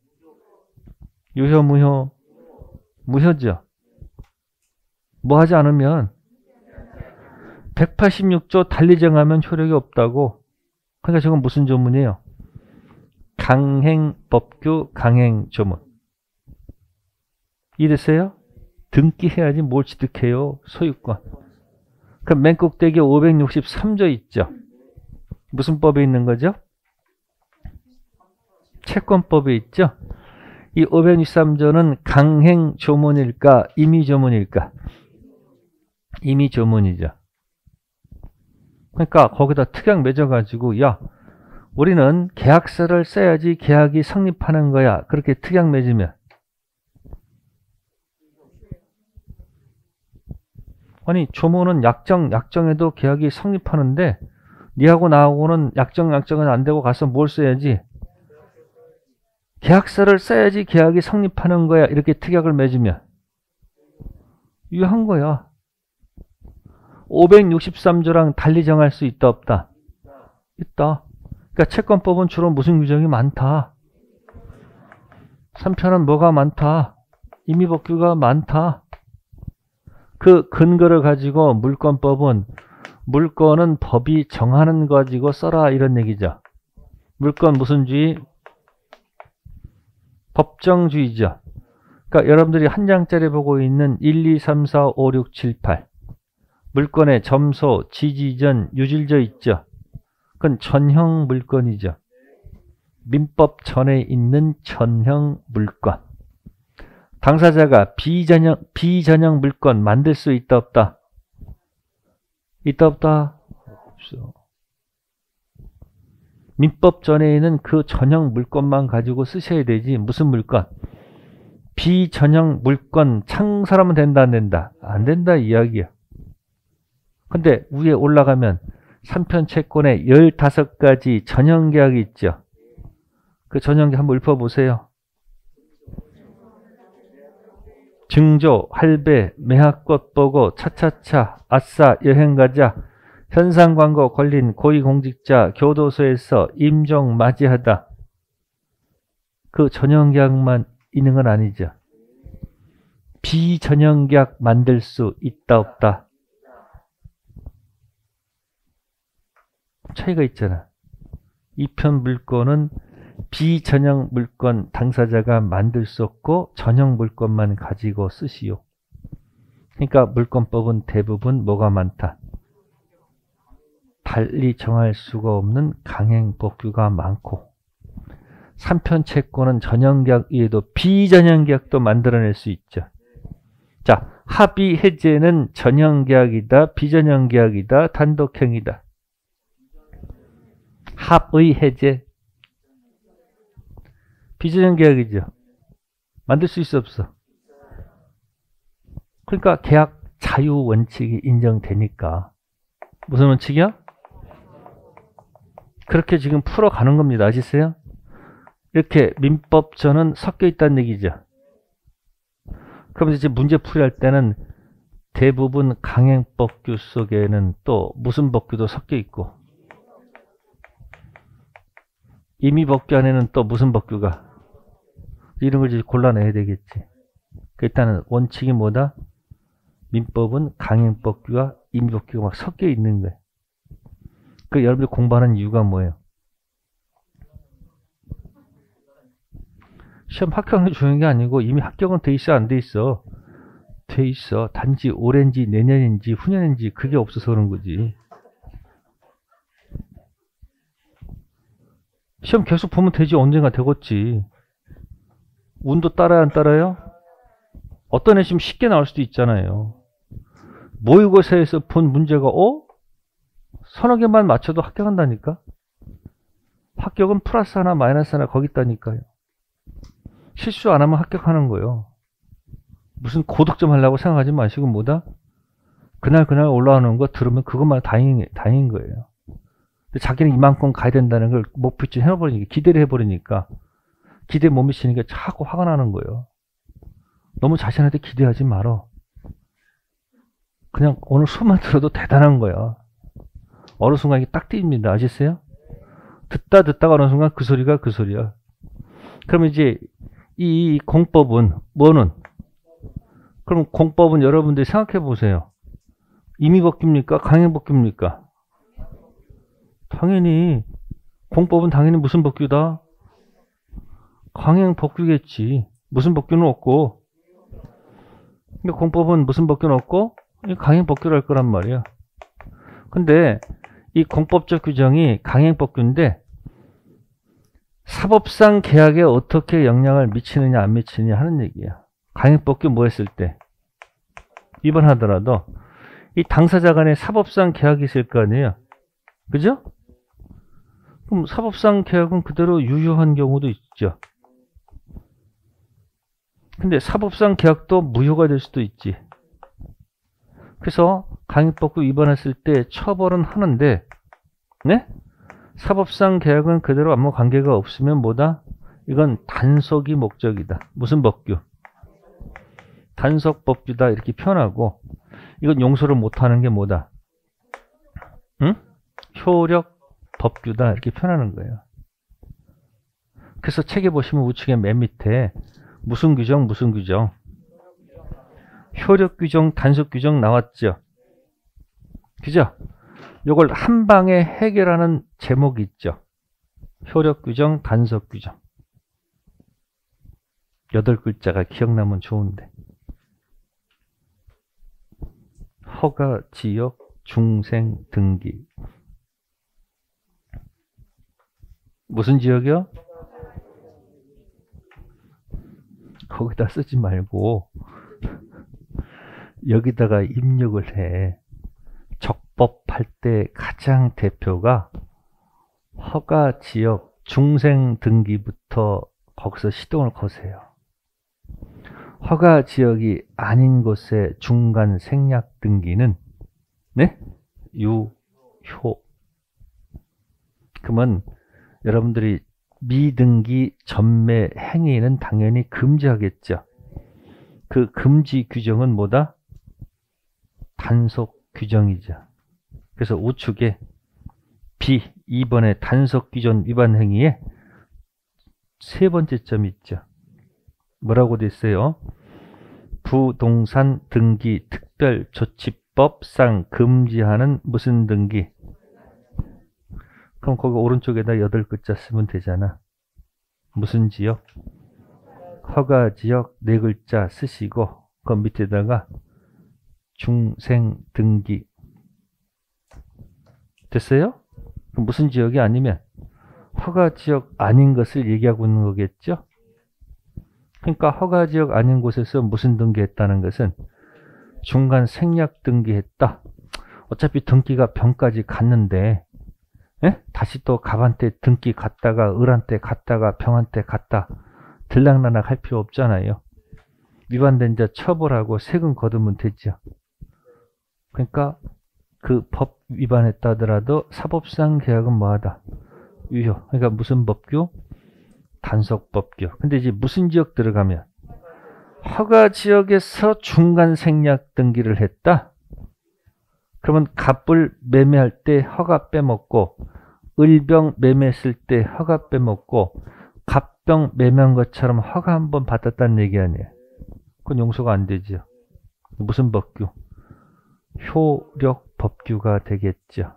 유효, 무효? 무효죠. 뭐 하지 않으면 186조 달리 정하면 효력이 없다고. 그러니까 저건 무슨 조문이에요? 강행법규 강행조문. 이랬어요? 등기해야지 뭘 취득해요? 소유권. 그럼 맨 꼭대기에 563조 있죠? 무슨 법에 있는 거죠? 채권법에 있죠? 이 563조는 강행조문일까? 임의조문일까? 임의조문이죠. 그러니까 거기다 특약 맺어가지고 야, 우리는 계약서를 써야지 계약이 성립하는 거야. 그렇게 특약 맺으면. 아니 조문은 약정해도 계약이 성립하는데 니하고 나하고는 약정은 안 되고 가서 뭘 써야지? 계약서를 써야지 계약이 성립하는 거야. 이렇게 특약을 맺으면 유효한 거야. 563조랑 달리 정할 수 있다 없다? 있다. 그러니까 채권법은 주로 무슨 규정이 많다? 3편은 뭐가 많다? 임의법규가 많다. 그 근거를 가지고 물권법은 물권은 법이 정하는 거 가지고 써라 이런 얘기죠. 물권 무슨 주의? 법정주의죠. 그러니까 여러분들이 한 장짜리 보고 있는 1, 2, 3, 4, 5, 6, 7, 8 물권의 점소, 지지전, 유질저 있죠. 그건 전형 물권이죠. 민법 전에 있는 전형 물권. 당사자가 비전형 물권 만들 수 있다 없다? 있다 없다? 없어. 민법 전에 있는 그 전형 물권만 가지고 쓰셔야 되지. 무슨 물권? 비전형 물권 창설하면 된다 안 된다? 안 된다 이야기야. 근데 위에 올라가면 3편 채권에 15가지 전형계약이 있죠. 그 전형계약 한번 읊어보세요. 증조, 할배, 매학꽃 보고, 차차차, 아싸, 여행가자, 현상광고 걸린 고위공직자, 교도소에서 임종 맞이하다. 그 전형계약만 있는 건 아니죠. 비전형계약 만들 수 있다 없다? 차이가 있잖아. 2편 물권은 비전형 물권 당사자가 만들 수 없고 전형 물권만 가지고 쓰시오. 그러니까 물권법은 대부분 뭐가 많다? 달리 정할 수가 없는 강행법규가 많고 3편 채권은 전형계약 외에도 비전형계약도 만들어낼 수 있죠. 자, 합의 해제는 전형계약이다, 비전형계약이다, 단독행위다. 합의 해제 비전형계약이죠. 만들 수 있어 없어? 그러니까 계약 자유 원칙이 인정되니까. 무슨 원칙이야? 그렇게 지금 풀어가는 겁니다. 아시세요? 이렇게 민법전은 섞여 있다는 얘기죠. 그럼 이제 문제 풀이할 때는 대부분 강행법규 속에는 또 무슨 법규도 섞여 있고 임의법규 안에는 또 무슨 법규가 이런 걸 이제 골라내야 되겠지. 일단은 원칙이 뭐다? 민법은 강행법규와 임의법규가 막 섞여 있는 거예요. 그 여러분들 공부하는 이유가 뭐예요? 시험 합격을 주는 게 아니고 이미 합격은 돼 있어 안 돼 있어? 돼 있어. 단지 올해인지 내년인지 후년인지 그게 없어서 그런 거지. 시험 계속 보면 되지. 언젠가 되겠지. 운도 따라야 안 따라요? 어떤 애 시험 쉽게 나올 수도 있잖아요. 모의고사에서 본 문제가 서너 개만 맞춰도 합격한다니까? 합격은 플러스 하나 마이너스 하나 거기 있다니까요. 실수 안 하면 합격하는 거예요. 무슨 고득점 하려고 생각하지 마시고 뭐다? 그날 올라오는 거 들으면 그것만 다행인 거예요. 근데 자기는 이만큼 가야 된다는 걸 목표치 해버리니까, 기대를 해버리니까, 기대 못 미치니까 자꾸 화가 나는 거예요. 너무 자신한테 기대하지 말어. 그냥 오늘 수만 들어도 대단한 거야. 어느 순간 이게 딱 띄입니다. 아시겠어요? 듣다가 어느 순간 그 소리가 그 소리야. 그러면 이제 이 공법은 뭐는? 그럼 공법은 여러분들이 생각해 보세요. 임의법규입니까? 강행법규입니까? 당연히 공법은 당연히 무슨 법규다? 강행법규겠지. 무슨 법규는 없고. 그러니까 공법은 무슨 법규는 없고 강행법규를 할 거란 말이야. 근데 이 공법적 규정이 강행법규인데 사법상 계약에 어떻게 영향을 미치느냐 안 미치느냐 하는 얘기야. 강행법규 뭐 했을 때 위반하더라도 이 당사자 간에 사법상 계약이 있을 거 아니에요. 그죠? 그럼 사법상 계약은 그대로 유효한 경우도 있죠. 근데 사법상 계약도 무효가 될 수도 있지. 그래서 강행법규 위반했을 때 처벌은 하는데, 네? 사법상 계약은 그대로 아무 관계가 없으면 뭐다? 이건 단속이 목적이다. 무슨 법규? 단속법규다 이렇게 표현하고, 이건 용서를 못하는 게 뭐다? 응? 효력법규다 이렇게 표현하는 거예요. 그래서 책에 보시면 우측에 맨 밑에 무슨 규정? 효력규정, 단속규정 나왔죠? 그죠? 요걸 한 방에 해결하는 제목이 있죠. 효력규정, 단속규정. 8글자가 기억나면 좋은데. 허가, 지역, 중생, 등기. 무슨 지역이요? 거기다 쓰지 말고 여기다가 입력을 해. 적법할 때 가장 대표가 허가, 지역, 중생, 등기부터 거기서 시동을 거세요. 허가 지역이 아닌 곳의 중간 생략 등기는 네? 유효. 그러면 여러분들이 미등기 전매 행위는 당연히 금지하겠죠. 그 금지 규정은 뭐다? 단속 규정이죠. 그래서 우측에 B 2번의 단속 규정 위반 행위에 세 번째 점이 있죠. 뭐라고 돼 있어요? 부동산 등기 특별조치법상 금지하는 무슨 등기? 그럼 거기 오른쪽에다 8글자 쓰면 되잖아. 무슨 지역? 허가 지역 4글자 쓰시고 그 밑에다가 중생 등기. 됐어요? 그럼 무슨 지역이 아니면 허가 지역 아닌 것을 얘기하고 있는 거겠죠? 그러니까 허가 지역 아닌 곳에서 무슨 등기했다는 것은 중간 생략 등기했다. 어차피 등기가 병까지 갔는데 예? 다시 또 갑한테 등기 갔다가 을한테 갔다가 병한테 갔다 들락날락 할 필요 없잖아요. 위반된 자 처벌하고 세금 거두면 되죠. 그러니까 그 법 위반했다 하더라도 사법상 계약은 뭐하다? 유효. 그러니까 무슨 법규? 단속법규. 근데 이제 무슨 지역 들어가면 허가 지역에서 중간 생략 등기를 했다. 그러면 갑을 매매할 때 허가 빼먹고 을병 매매했을 때 허가 빼먹고 갑병 매매한 것처럼 허가 한번 받았다는 얘기 아니에요. 그건 용서가 안 되죠. 무슨 법규? 효력법규가 되겠죠.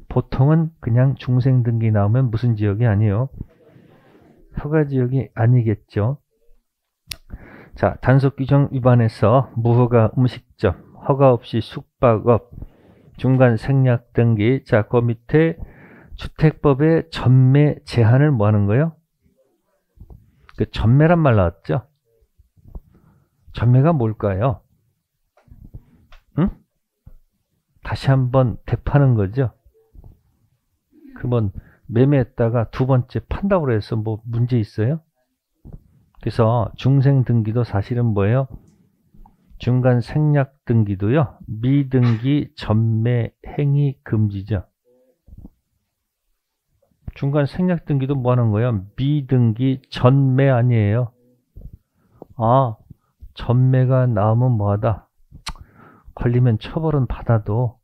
보통은 그냥 중생등기 나오면 무슨 지역이 아니에요. 허가지역이 아니겠죠. 자, 단속규정 위반해서 무허가 음식점, 허가 없이 숙박업, 중간 생략 등기. 자, 그 밑에 주택법의 전매 제한을 뭐 하는 거예요? 그 전매란 말 나왔죠? 전매가 뭘까요? 응? 다시 한번 되파는 거죠. 그러면 매매했다가 두 번째 판다고 해서 뭐 문제 있어요? 그래서 중생 등기도 사실은 뭐예요? 중간 생략 등기도요. 미등기 전매 행위 금지죠. 중간 생략 등기도 뭐 하는 거예요? 미등기 전매 아니에요. 아, 전매가 나오면 뭐하다? 걸리면 처벌은 받아도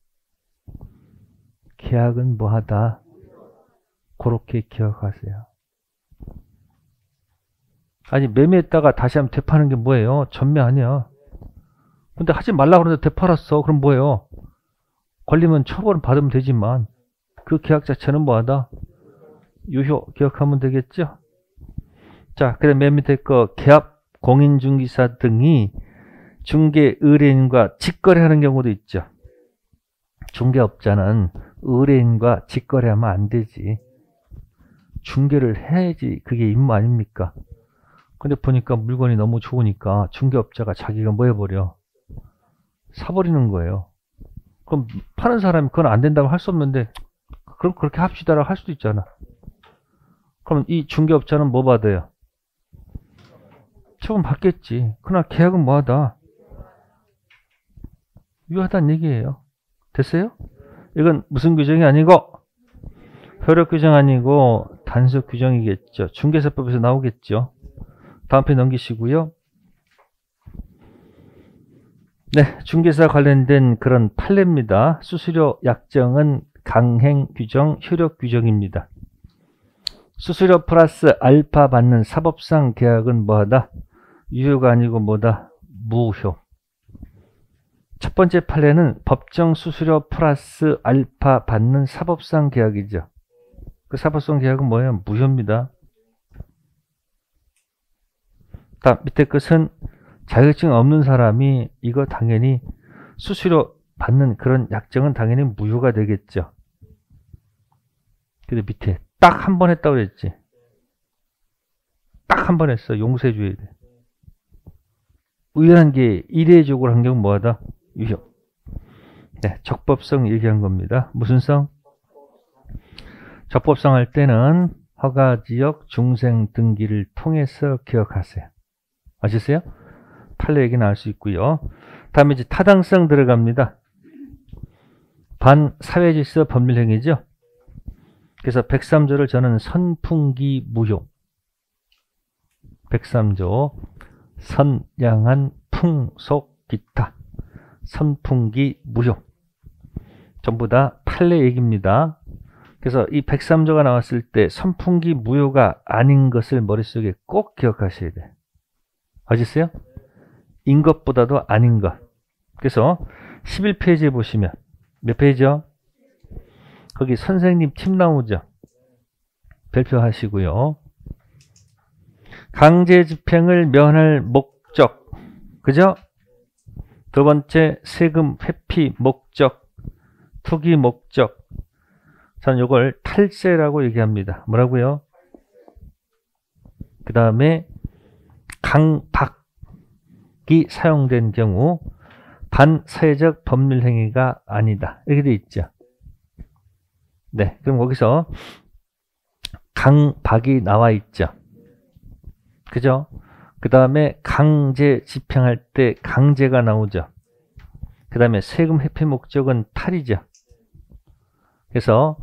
계약은 뭐하다? 그렇게 기억하세요. 아니, 매매했다가 다시 한번 되파는 게 뭐예요? 전매 아니야. 근데 하지 말라고 그러는데 되팔았어. 그럼 뭐예요? 걸리면 처벌은 받으면 되지만 그 계약 자체는 뭐하다? 유효. 기억하면 되겠죠? 자, 그다음 맨 밑에 거 계약 공인중개사 등이 중개 의뢰인과 직거래하는 경우도 있죠. 중개업자는 의뢰인과 직거래하면 안 되지. 중개를 해야지 그게 임무 아닙니까? 근데 보니까 물건이 너무 좋으니까 중개업자가 자기가 뭐 해버려? 사버리는 거예요. 그럼 파는 사람이 그건 안 된다고 할 수 없는데 그럼 그렇게 합시다라고 할 수도 있잖아. 그럼 이 중개업자는 뭐 받아요? 처분 받겠지. 그러나 계약은 뭐하다? 유효하다는 얘기예요. 됐어요? 이건 무슨 규정이 아니고 효력 규정 아니고 단속 규정이겠죠. 중개사법에서 나오겠죠. 다음 페이지 넘기시고요. 네, 중개사 관련된 그런 판례입니다. 수수료 약정은 강행 규정, 효력 규정입니다. 수수료 플러스 알파 받는 사법상 계약은 뭐하다? 유효가 아니고 뭐다? 무효. 첫 번째 판례는 법정 수수료 플러스 알파 받는 사법상 계약이죠. 그 사법상 계약은 뭐예요? 무효입니다. 다음 밑에 것은 자격증 없는 사람이 이거 당연히 수수료 받는 그런 약정은 당연히 무효가 되겠죠. 근데 밑에 딱 한 번 했다고 그랬지. 딱 한 번 했어. 용서해 줘야 돼. 의연한 게 이례적으로 한 경우 뭐하다? 유효. 네, 적법성 얘기한 겁니다. 무슨 성? 적법성 할 때는 허가지역 중생 등기를 통해서 기억하세요. 아셨어요? 판례 얘기 나올 수 있고요. 다음에 이제 타당성 들어갑니다. 반사회질서 법률행위죠. 그래서 103조를 저는 선풍기 무효. 103조 선량한 풍속 기타 선풍기 무효. 전부 다 판례 얘기입니다. 그래서 이 103조가 나왔을 때 선풍기 무효가 아닌 것을 머릿속에 꼭 기억하셔야 돼요. 아셨어요? 인 것보다도 아닌 것. 그래서 11페이지에 보시면 몇 페이지요? 거기 선생님 팁 나오죠? 별표하시고요. 강제 집행을 면할 목적. 그죠? 두 번째 세금 회피 목적, 투기 목적. 저는 이걸 탈세라고 얘기합니다. 뭐라고요? 그 다음에 강박이 사용된 경우 반사회적 법률행위가 아니다. 이렇게 돼 있죠. 네, 그럼 거기서 강박이 나와 있죠. 그죠? 그 다음에 강제 집행할 때 강제가 나오죠. 그 다음에 세금 회피 목적은 탈이죠. 그래서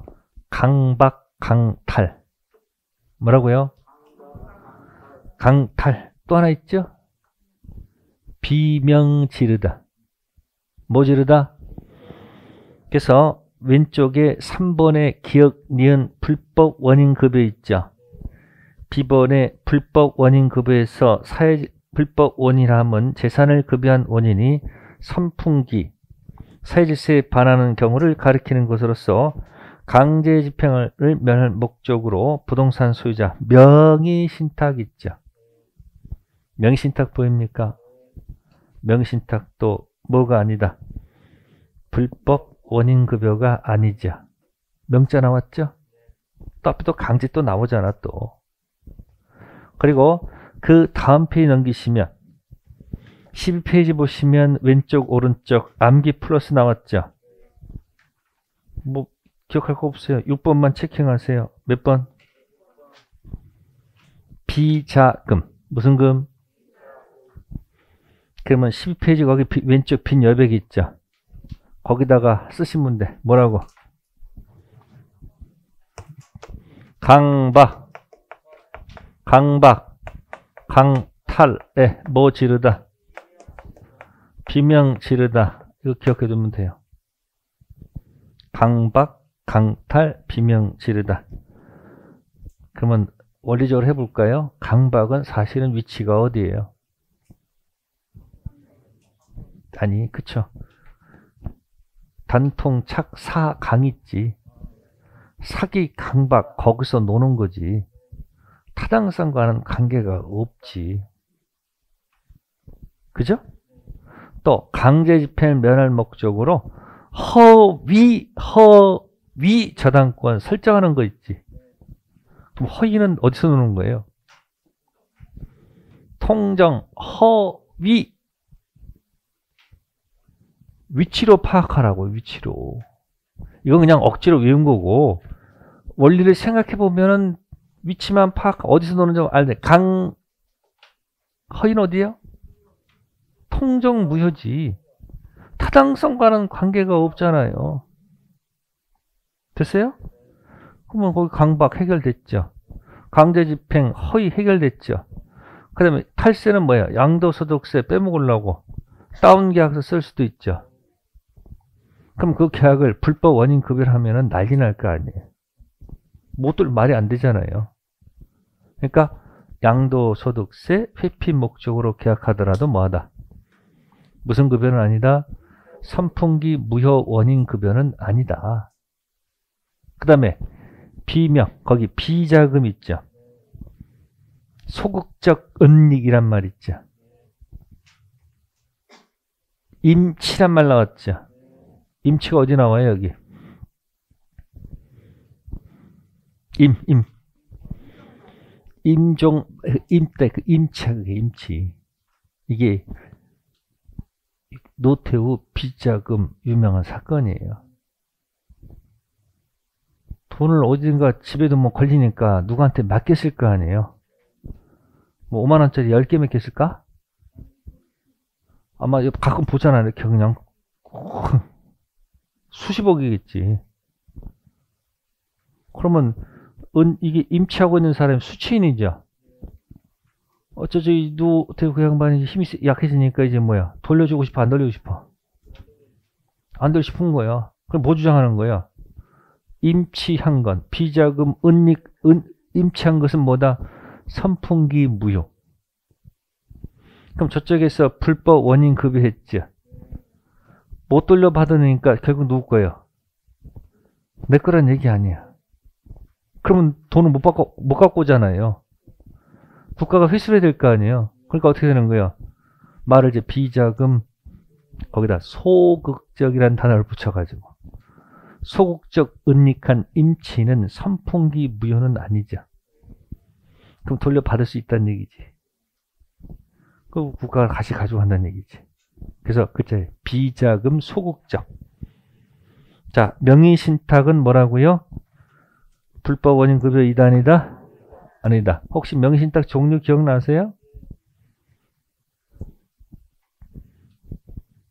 강박, 강탈. 뭐라고요? 강탈. 또 하나 있죠? 비명 지르다. 뭐 지르다? 그래서 왼쪽에 3번에 기억, 니은, 불법 원인 급여 있죠. B번에 불법 원인 급여에서 불법 원인이라 하면 재산을 급여한 원인이 선풍기, 사회질서에 반하는 경우를 가리키는 것으로서 강제 집행을 면할 목적으로 부동산 소유자 명의신탁 있죠. 명의신탁 보입니까? 명의신탁도 뭐가 아니다? 불법 원인급여가 아니죠. 명자 나왔죠? 또 앞에 또 강제 또 나오잖아 또. 그리고 그 다음 페이지 넘기시면 12페이지 보시면 왼쪽 오른쪽 암기 플러스 나왔죠? 뭐 기억할 거 없어요. 6번만 체킹하세요. 몇 번? 비자금. 무슨 금? 그러면 12페이지 거기 왼쪽 빈 여백이 있죠. 거기다가 쓰시면 돼. 뭐라고? 강박, 강탈에 뭐 지르다? 비명 지르다. 이거 기억해 두면 돼요. 강박, 강탈, 비명 지르다. 그러면 원리적으로 해볼까요? 강박은 사실은 위치가 어디예요? 아니, 그쵸. 단통, 착, 사, 강 있지. 사기, 강박, 거기서 노는 거지. 타당성과는 관계가 없지. 그죠? 또 강제집행을 면할 목적으로 허위 저당권 설정하는 거 있지. 그럼 허위는 어디서 노는 거예요? 통정, 허위. 위치로 파악하라고, 위치로. 이건 그냥 억지로 외운 거고, 원리를 생각해 보면은 위치만 어디서 노는지 알네. 허위는 어디예요? 통정 무효지. 타당성과는 관계가 없잖아요. 됐어요? 그러면 거기 강박 해결됐죠. 강제집행, 허위 해결됐죠. 그 다음에 탈세는 뭐야? 양도소득세 빼먹으려고 다운계약서 쓸 수도 있죠. 그럼 그 계약을 불법 원인급여를 하면은 난리 날 거 아니에요. 말이 안 되잖아요. 그러니까 양도소득세 회피 목적으로 계약하더라도 뭐하다? 무슨 급여는 아니다? 선풍기 무효 원인 급여는 아니다. 그 다음에 비명, 거기 비자금 있죠. 소극적 은닉이란 말 있죠. 임치란 말 나왔죠. 임치가 어디 나와요, 여기? 임때, 그 임치야, 그게 임치. 이게 노태우 비자금 유명한 사건이에요. 돈을 어딘가 집에도 뭐 걸리니까 누구한테 맡겼을 거 아니에요. 뭐 5만원짜리 10개 맡겼을까? 아마 가끔 보잖아. 이렇게 그냥 수십억이겠지. 그러면 이게 임치하고 있는 사람이 수취인이죠. 어쩌지 노태우 그 양반이 힘이 약해지니까 이제 뭐야? 돌려주고 싶어, 안 돌려주고 싶어? 안 돌리고 싶은 거야. 그럼 뭐 주장하는 거야? 임치한 건, 비자금, 임치한 것은 뭐다? 선풍기 무효. 그럼 저쪽에서 불법 원인 급여했죠. 못 돌려받으니까 결국 누구 거예요? 내 거란 얘기 아니야. 그러면 돈을 못 갖고 오잖아요. 국가가 회수를 해야 될 거 아니에요. 그러니까 어떻게 되는 거예요? 말을 이제 비자금, 거기다 소극적이라는 단어를 붙여가지고. 소극적 은닉한 임치는 선풍기 무효는 아니죠. 그럼 돌려받을 수 있다는 얘기지. 그 국가가 다시 가지고 간다는 얘기지. 그래서 그때 비자금 소극적. 자, 명의신탁은 뭐라고요? 불법 원인급여 2단이다? 아니다. 혹시 명의신탁 종류 기억나세요?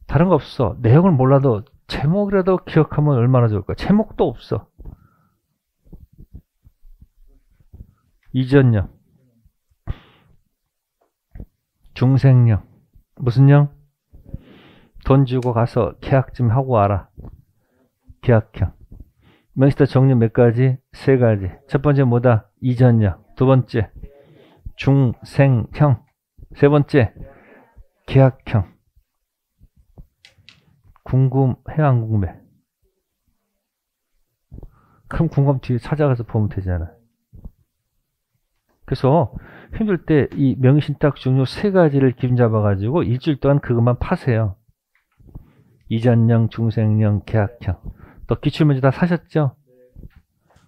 다른 거 없어. 내용을 몰라도 제목이라도 기억하면 얼마나 좋을까? 제목도 없어. 이전령, 중생령, 무슨 령? 돈 주고 가서 계약 좀 하고 와라. 계약형. 명의신탁 종류 몇 가지? 세 가지. 첫 번째 뭐다? 이전령. 두 번째 중생형. 세 번째 계약형. 궁금해, 안 궁금해? 그럼 궁금 뒤에 찾아가서 보면 되잖아. 그래서 힘들 때 이 명의신탁 종류 세 가지를 기준 잡아가지고 일주일 동안 그것만 파세요. 이전령, 중생령, 계약형. 또 기출문제 다 사셨죠?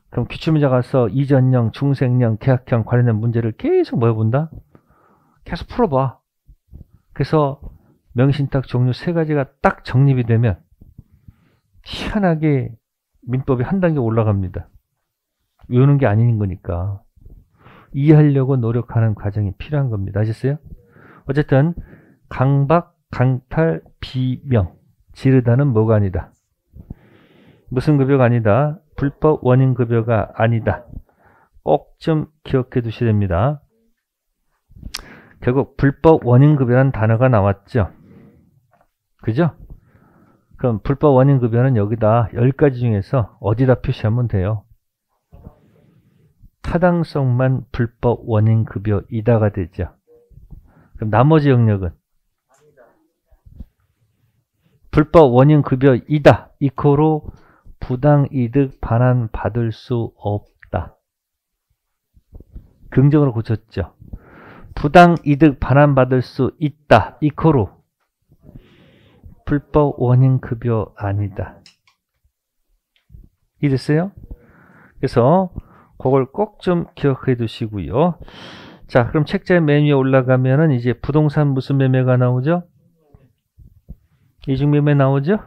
그럼 기출문제 가서 이전령, 중생령, 계약형 관련된 문제를 계속 모여본다? 계속 풀어봐. 그래서 명의신탁 종류 세 가지가 딱 정립이 되면 희한하게 민법이 한 단계 올라갑니다. 외우는 게 아닌 거니까. 이해하려고 노력하는 과정이 필요한 겁니다. 아셨어요? 어쨌든 강박, 강탈, 비명. 지르다는 뭐가 아니다? 무슨 급여가 아니다? 불법 원인 급여가 아니다. 꼭 좀 기억해 두셔야 됩니다. 결국 불법 원인 급여라는 단어가 나왔죠. 그죠? 그럼 불법 원인 급여는 여기다 10가지 중에서 어디다 표시하면 돼요? 타당성만 불법 원인 급여이다가 되죠. 그럼 나머지 영역은 불법 원인 급여이다 이코로 부당이득 반환 받을 수 없다. 긍정으로 고쳤죠. 부당이득 반환 받을 수 있다 이코로 불법 원인 급여 아니다. 이랬어요? 그래서 그걸 꼭 좀 기억해 두시고요. 자, 그럼 책자의 맨 위에 올라가면은 이제 부동산 무슨 매매가 나오죠? 이중매매 나오죠?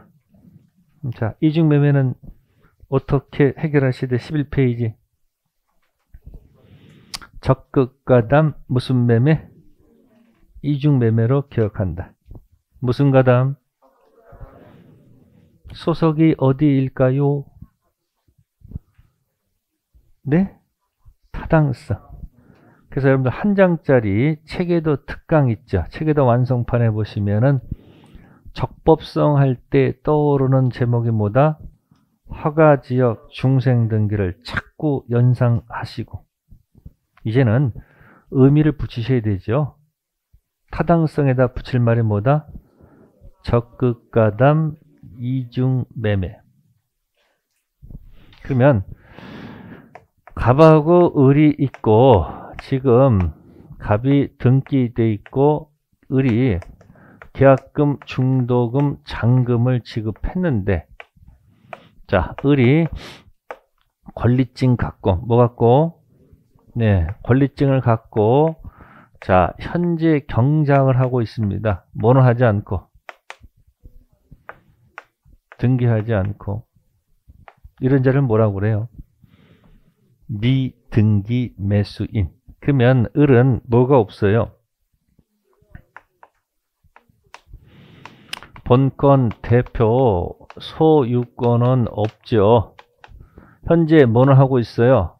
자, 이중매매는 어떻게 해결하시되 11페이지. 적극가담 무슨 매매? 이중매매로 기억한다. 무슨 가담? 소속이 어디일까요? 네? 타당성. 그래서 여러분들 한 장짜리 책에도 특강 있죠. 책에도 완성판에 보시면은 적법성 할 때 떠오르는 제목이 뭐다? 허가지역 중생등기를 자꾸 연상하시고 이제는 의미를 붙이셔야 되죠. 타당성에다 붙일 말이 뭐다? 적극가담 이중매매. 그러면 갑하고 을이 있고 지금 갑이 등기돼 있고 을이 계약금, 중도금, 잔금을 지급했는데 자, 을이 권리증 갖고 뭐 갖고? 네, 권리증을 갖고 자, 현재 경작을 하고 있습니다. 뭐는 하지 않고 등기하지 않고 이런 자를 뭐라고 그래요? 미등기 매수인. 그러면 을은 뭐가 없어요? 본건 대표 소유권은 없죠. 현재 뭐는 하고 있어요?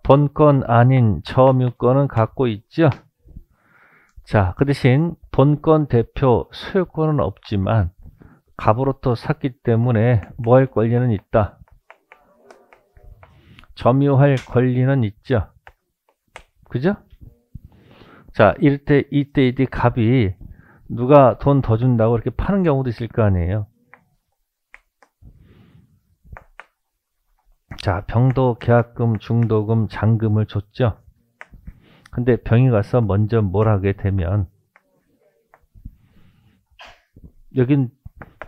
본건 아닌 점유권은 갖고 있죠. 자, 그 대신 본건 대표 소유권은 없지만 갑으로부터 샀기 때문에 뭐 할 권리는 있다? 점유할 권리는 있죠. 그죠? 자, 이때 갑이 누가 돈 더 준다고 이렇게 파는 경우도 있을 거 아니에요. 자, 병도 계약금, 중도금, 잔금을 줬죠. 근데 병이 가서 먼저 뭘 하게 되면 여긴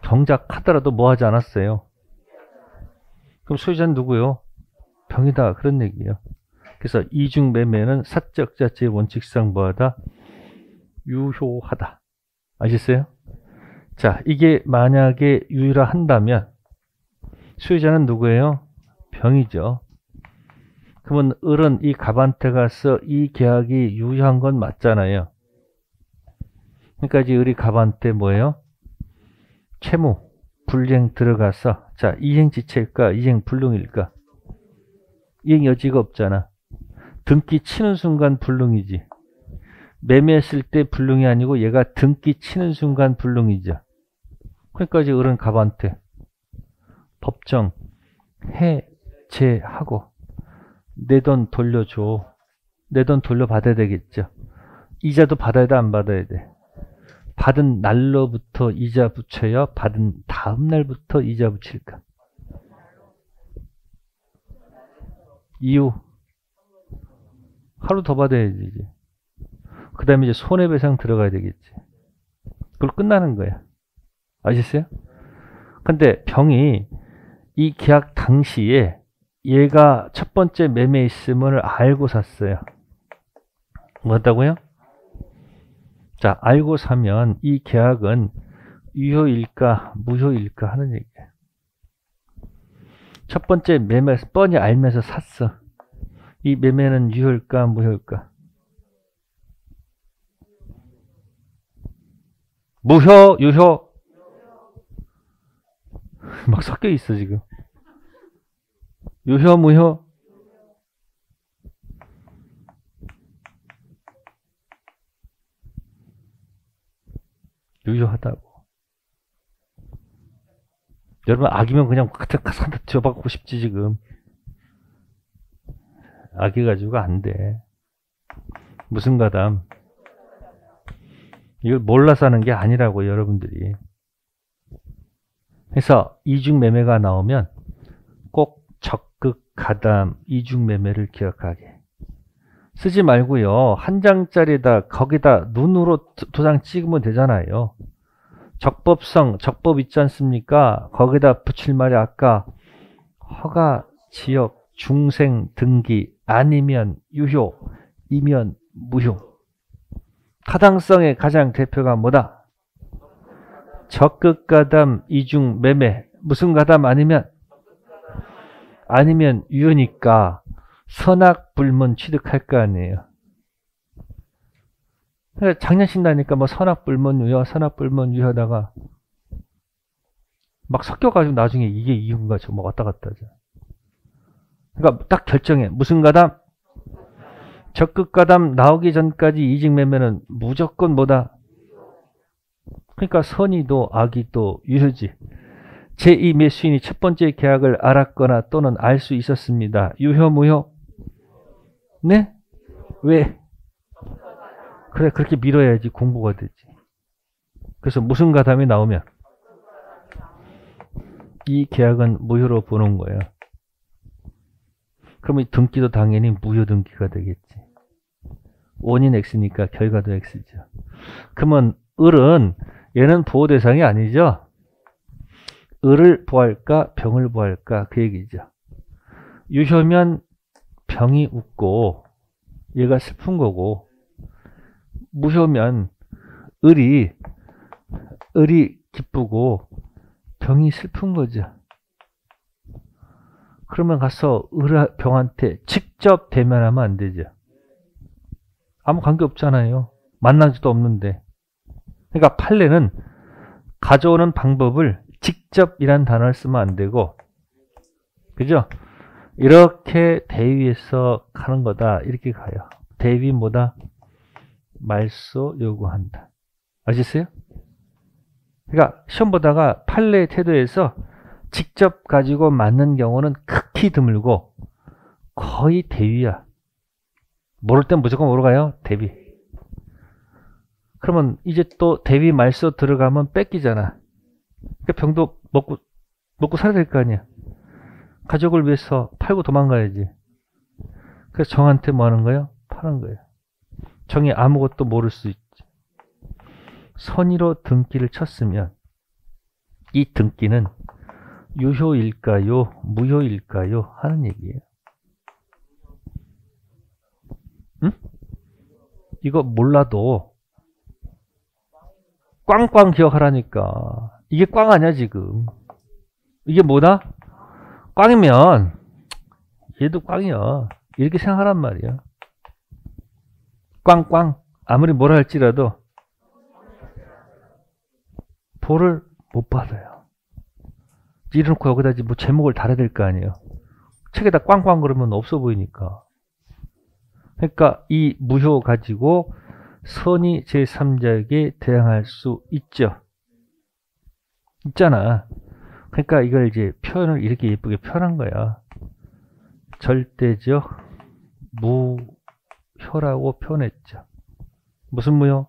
경작하더라도 뭐 하지 않았어요? 그럼 소유자는 누구요? 병이다. 그런 얘기예요. 그래서 이중매매는 사적 자체의 원칙상 뭐하다? 유효하다. 아셨어요? 자, 이게 만약에 유효라 한다면 소유자는 누구예요? 병이죠. 그러면 을은 이 갑한테 가서 이 계약이 유효한 건 맞잖아요. 그러니까 이제 을이 갑한테 뭐예요? 채무, 불이행 들어가서 자, 이행지체일까? 이행불능일까? 이행 여지가 없잖아. 등기 치는 순간 불능이지. 매매했을 때 불능이 아니고 얘가 등기 치는 순간 불능이죠. 그러니까 이제 을은 갑한테 법정 해제하고 내 돈 돌려줘. 내 돈 돌려받아야 되겠죠. 이자도 받아야 돼, 안 받아야 돼? 받은 날로부터 이자 붙여야 받은 다음 날부터 이자 붙일까? 이유 하루 더 받아야지 이제. 그 다음에 이제 손해배상 들어가야 되겠지. 그걸 끝나는 거야. 아셨어요? 근데 병이 이 계약 당시에 얘가 첫 번째 매매 있음을 알고 샀어요. 뭐였다고요? 자, 알고 사면 이 계약은 유효일까 무효일까 하는 얘기예요. 첫 번째 매매 뻔히 알면서 샀어. 이 매매는 유효일까 무효일까? 무효, 유효. 막 섞여 있어, 지금. 유효, 무효. 유효하다고. 여러분, 악이면 그냥 산다 뒤어박고 싶지, 지금. 악이 가지고 안 돼. 무슨 가담. 이걸 몰라서 하는 게 아니라고, 여러분들이. 그래서 이중매매가 나오면 꼭 적극 가담 이중매매를 기억하게. 쓰지 말고요. 한 장짜리다 거기다 눈으로 도장 찍으면 되잖아요. 적법성, 적법 있지 않습니까? 거기다 붙일 말이 아까 허가, 지역, 중생, 등기, 아니면 유효, 이면 무효. 타당성의 가장 대표가 뭐다? 적극 가담, 이중 매매. 무슨 가담 아니면 유효니까 선악 불문 취득할 거 아니에요. 그러니까 장난친다니까 뭐 선악 불문 유효, 선악 불문 유효하다가 막 섞여가지고 나중에 이게 이유인가 뭐 왔다 갔다 하죠. 그러니까 딱 결정해. 무슨 가담? 적극 가담 나오기 전까지 이직 매매는 무조건 뭐다? 그러니까 선의도 악의도 유효지. 제2 매수인이 첫 번째 계약을 알았거나 또는 알 수 있었습니다. 유효, 무효? 네? 왜? 그래, 그렇게 밀어야지 공부가 되지. 그래서 무슨 가담이 나오면 이 계약은 무효로 보는 거예요. 그럼 이 등기도 당연히 무효 등기가 되겠지. 원인 X니까 결과도 X죠. 그러면 을은 얘는 보호 대상이 아니죠. 을을 보호할까 병을 보호할까 그 얘기죠. 유효면 병이 웃고 얘가 슬픈 거고, 무효면 을이 기쁘고 병이 슬픈 거죠. 그러면 가서 병한테 직접 대면하면 안 되죠. 아무 관계 없잖아요. 만나지도 없는데. 그러니까 판례는 가져오는 방법을 직접이란 단어를 쓰면 안 되고, 그죠? 이렇게 대위에서 가는 거다. 이렇게 가요. 대위 뭐다? 말소 요구한다. 아시겠어요? 그러니까 시험 보다가 판례 태도에서 직접 가지고 맞는 경우는 극히 드물고 거의 대위야. 모를 땐 무조건 뭐로 가요? 대위. 그러면 이제 또 대위 말소 들어가면 뺏기잖아. 그러니까 병도 먹고 살아야 될 거 아니야. 가족을 위해서 팔고 도망가야지. 그래서 정한테 뭐 하는 거예요? 파는 거예요. 정이 아무것도 모를 수 있지. 선의로 등기를 쳤으면 이 등기는 유효일까요? 무효일까요? 하는 얘기예요. 응? 이거 몰라도 꽝꽝 기억하라니까. 이게 꽝 아니야 지금. 이게 뭐다? 꽝이면 얘도 꽝이야. 이렇게 생각하란 말이야. 꽝꽝. 아무리 뭐라 할지라도 보를 못 받아요. 이래놓고 여기다 뭐 제목을 달아야 될 거 아니에요. 책에다 꽝꽝 그러면 없어 보이니까. 그러니까 이 무효 가지고 선의 제3자에게 대항할 수 있죠. 있잖아. 그러니까 이걸 이제 표현을 이렇게 예쁘게 표현한 거야. 절대적 무효라고 표현했죠. 무슨 무효?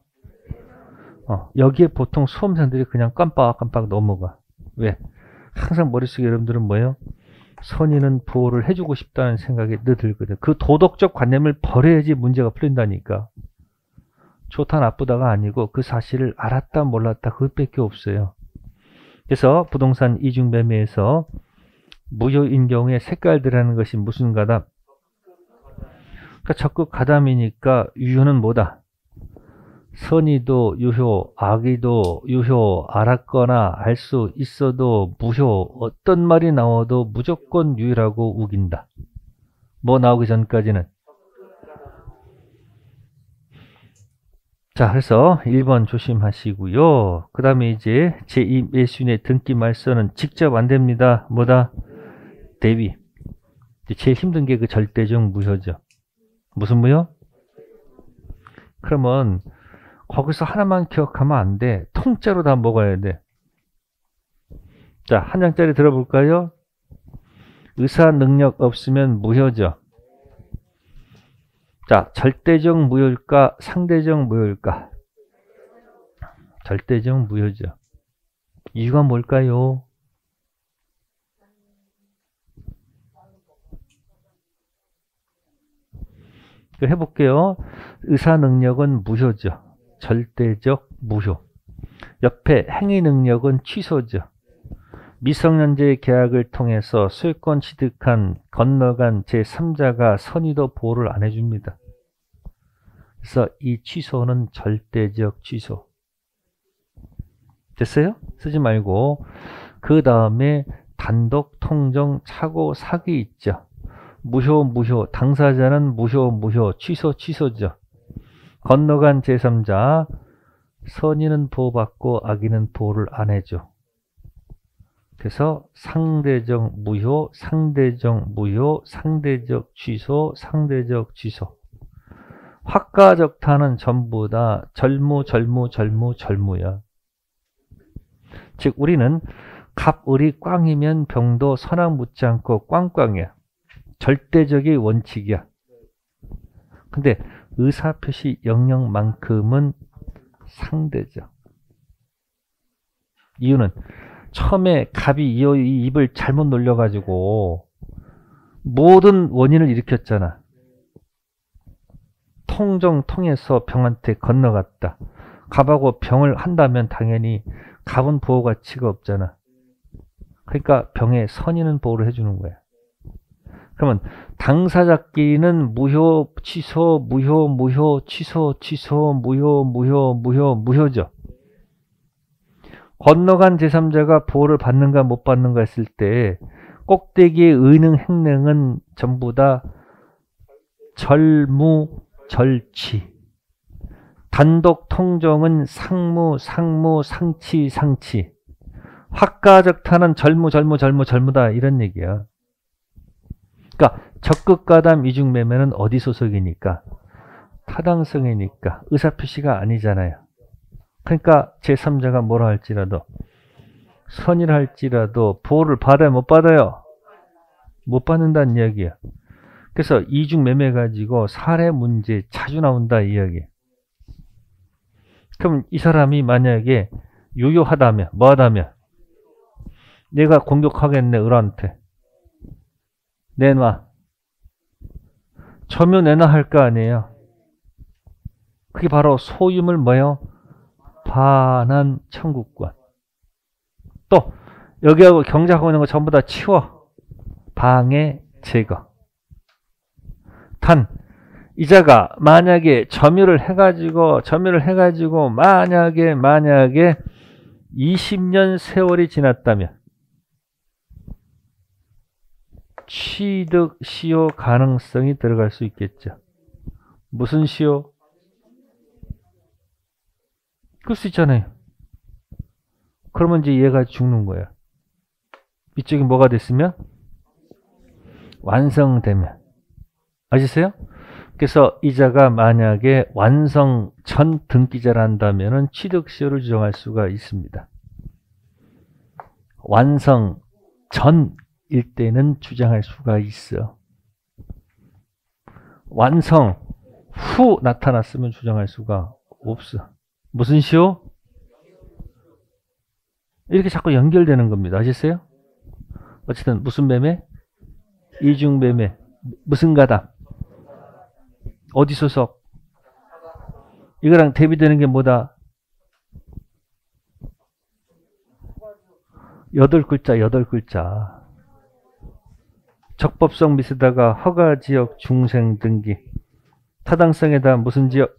여기에 보통 수험생들이 그냥 깜빡깜빡 넘어가. 왜? 항상 머릿속에 여러분들은 뭐예요? 선의는 보호를 해주고 싶다는 생각이 늘 들거든. 그 도덕적 관념을 버려야지 문제가 풀린다니까. 좋다 나쁘다가 아니고 그 사실을 알았다 몰랐다 그것밖에 없어요. 그래서 부동산 이중매매에서 무효인 경우에 색깔들이라는 것이 무슨 가담? 그러니까 적극 가담이니까 유효는 뭐다? 선의도 유효, 악의도 유효, 알았거나 알 수 있어도 무효, 어떤 말이 나와도 무조건 유효라고 우긴다. 뭐 나오기 전까지는? 자, 그래서 1번 조심하시고요. 그 다음에 이제 제2매수인의 등기 말소는 직접 안 됩니다. 뭐다? 대위. 제일 힘든 게 그 절대적 무효죠. 무슨 무효? 그러면 거기서 하나만 기억하면 안 돼. 통째로 다 먹어야 돼. 자, 한 장짜리 들어볼까요? 의사 능력 없으면 무효죠. 자, 절대적 무효일까? 상대적 무효일까? 절대적 무효죠. 이유가 뭘까요? 해볼게요. 의사 능력은 무효죠. 절대적 무효. 옆에 행위 능력은 취소죠. 미성년자의 계약을 통해서 소유권 취득한 건너간 제3자가 선의도 보호를 안 해줍니다. 그래서 이 취소는 절대적 취소. 됐어요? 쓰지 말고 그 다음에 단독 통정 차고 사기 있죠. 무효 무효 당사자는 무효 무효 취소 취소죠. 건너간 제3자 선의는 보호받고 악의는 보호를 안 해줘. 그래서 상대적 무효, 상대적 무효, 상대적 취소, 상대적 취소. 확가적타는 전부 다 절무야. 즉 우리는 갑을이 꽝이면 병도 선악 묻지 않고 꽝꽝이야. 절대적인 원칙이야. 근데 의사표시 영역만큼은 상대적. 이유는 처음에 갑이 이 입을 잘못 놀려가지고 모든 원인을 일으켰잖아. 통정 통해서 병한테 건너갔다. 갑하고 병을 한다면 당연히 갑은 보호 가치가 없잖아. 그러니까 병의 선의는 보호를 해주는 거야. 그러면 당사자끼리는 무효, 취소, 무효, 무효, 취소, 취소, 무효, 무효, 무효, 무효죠. 건너간 제3자가 보호를 받는가 못 받는가 했을 때 꼭대기의 의능 행능은 전부 다 절무, 절취. 단독 통정은 상무, 상무, 상치, 상치. 확가적타는 절무다 이런 얘기야. 그러니까 적극가담 이중매매는 어디 소속이니까? 타당성이니까 의사표시가 아니잖아요. 그러니까 제3자가 뭐라 할지라도 선의를 할지라도 보호를 받아요? 못 받아요? 못 받는다는 이야기야. 그래서 이중매매 가지고 사례 문제 자주 나온다 이 이야기야. 그럼 이 사람이 만약에 유효하다면 뭐하다면 내가 공격하겠네 을한테 내놔 점유 내놔 할 거 아니에요. 그게 바로 소유물 뭐예요? 반환 청구권. 또 여기하고 경작하고 있는 거 전부 다 치워. 방해 제거. 단 이자가 만약에 점유를 해가지고 만약에 20년 세월이 지났다면 취득 시효 가능성이 들어갈 수 있겠죠. 무슨 시효? 그럴 수 있잖아요. 그러면 이제 얘가 죽는 거야. 이쪽이 뭐가 됐으면? 완성되면. 아시세요? 그래서 이자가 만약에 완성 전 등기자를 한다면 취득시효를 주장할 수가 있습니다. 완성 전일 때는 주장할 수가 있어. 완성 후 나타났으면 주장할 수가 없어. 무슨 시효? 이렇게 자꾸 연결되는 겁니다. 아시세요? 어쨌든 무슨 매매? 이중매매. 무슨 가담? 어디 소속? 이거랑 대비되는 게 뭐다? 8글자. 적법성 미스다가 허가지역 중생 등기. 타당성에다 무슨 지역?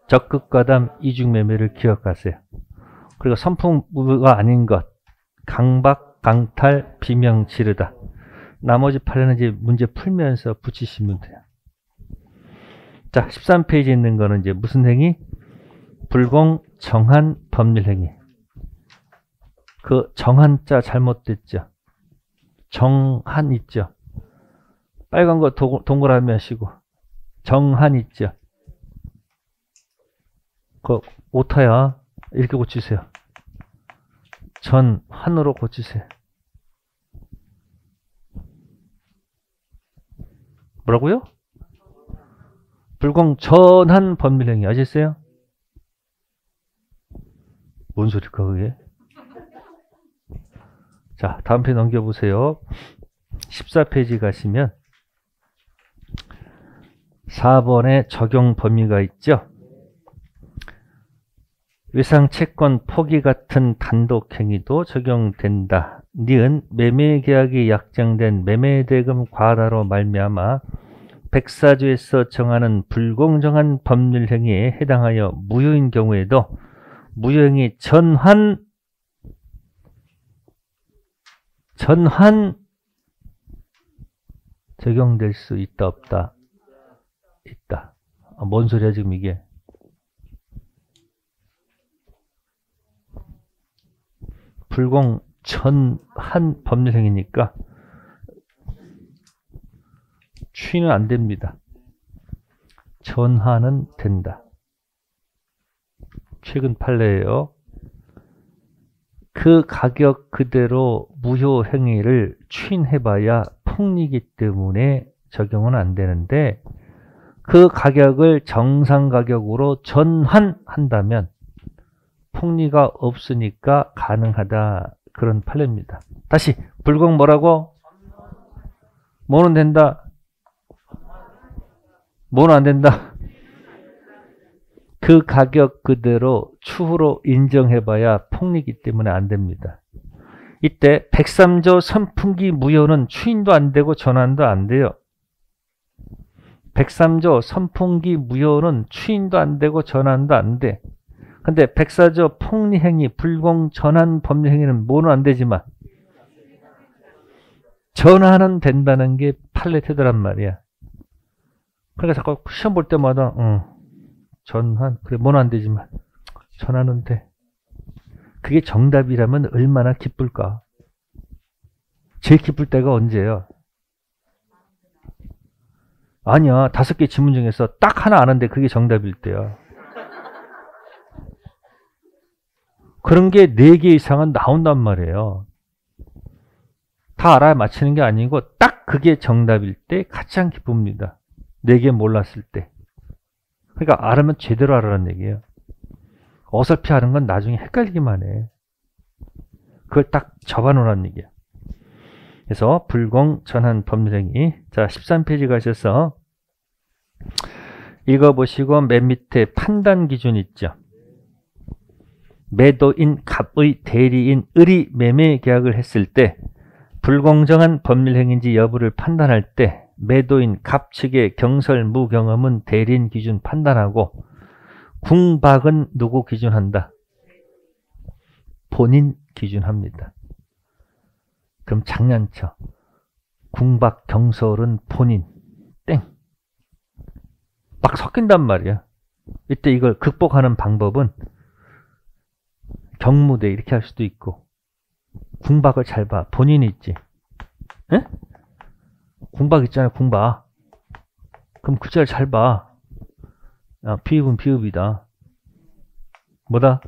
적극가담 이중매매를 기억하세요. 그리고 선풍부가 아닌 것. 강박, 강탈, 비명 지르다. 나머지 8년은 이제 문제 풀면서 붙이시면 돼요. 자, 13페이지에 있는 거는 이제 무슨 행위? 불공정한 법률행위. 그 정한 자 잘못됐죠. 정한 있죠. 빨간 거 동그라미 하시고 정한 있죠. 그 오타야. 이렇게 고치세요. 전한으로 고치세요. 뭐라고요? 불공정한 법률행위. 아셨어요? 뭔 소리일까 그게? 자, 다음 페이지 넘겨보세요. 14페이지 가시면 4번에 적용 범위가 있죠. 외상 채권 포기 같은 단독행위도 적용된다. 니은 매매계약이 약정된 매매대금 과다로 말미암아 백사조에서 정하는 불공정한 법률행위에 해당하여 무효인 경우에도 무효행위 전환 적용될 수 있다 없다? 있다. 뭔 소리야 지금 이게? 불공정한 법률행위니까 취는 안 됩니다. 전환은 된다. 최근 판례예요. 그 가격 그대로 무효 행위를 추인해봐야 폭리이기 때문에 적용은 안 되는데 그 가격을 정상 가격으로 전환한다면 폭리가 없으니까 가능하다. 그런 판례입니다. 다시 불공 뭐라고? 뭐는 된다? 뭐는 안 된다? 그 가격 그대로 추후로 인정해봐야 폭리이기 때문에 안 됩니다. 이때 103조 선풍기 무효는 추인도 안 되고 전환도 안 돼요. 103조 선풍기 무효는 추인도 안 되고 전환도 안 돼. 근데 104조 폭리행위, 불공전환 법률행위는 뭐는 안 되지만 전환은 된다는 게 판례 태도란 말이야. 그러니까 자꾸 시험 볼 때마다 전환, 그래 뭐는 안 되지만 전환은 돼. 그게 정답이라면 얼마나 기쁠까? 제일 기쁠 때가 언제예요? 아니야. 5개 지문 중에서 딱 하나 아는데 그게 정답일 때야. 그런 게 4개 이상은 나온단 말이에요. 다 알아야 맞히는 게 아니고 딱 그게 정답일 때 가장 기쁩니다. 4개 몰랐을 때. 그러니까 알으면 제대로 알아라는 얘기예요. 어설피 하는 건 나중에 헷갈리기만 해. 그걸 딱 접어놓으라는 얘기야. 그래서 불공전환 법률행위. 자, 13페이지 가셔서 읽어보시고 맨 밑에 판단 기준 있죠. 매도인 갑의 대리인 을이 매매 계약을 했을 때 불공정한 법률행위인지 여부를 판단할 때 매도인 갑 측의 경설무경험은 대리인 기준 판단하고 궁박은 누구 기준한다? 본인 기준합니다. 그럼 장난쳐. 궁박 경설은 본인. 땡. 막 섞인단 말이야. 이때 이걸 극복하는 방법은 경무대 이렇게 할 수도 있고 궁박을 잘 봐. 본인이 있지. 에? 궁박 있잖아요. 궁박. 그럼 글자를 잘 봐. 비읍은 비읍이다. 뭐다?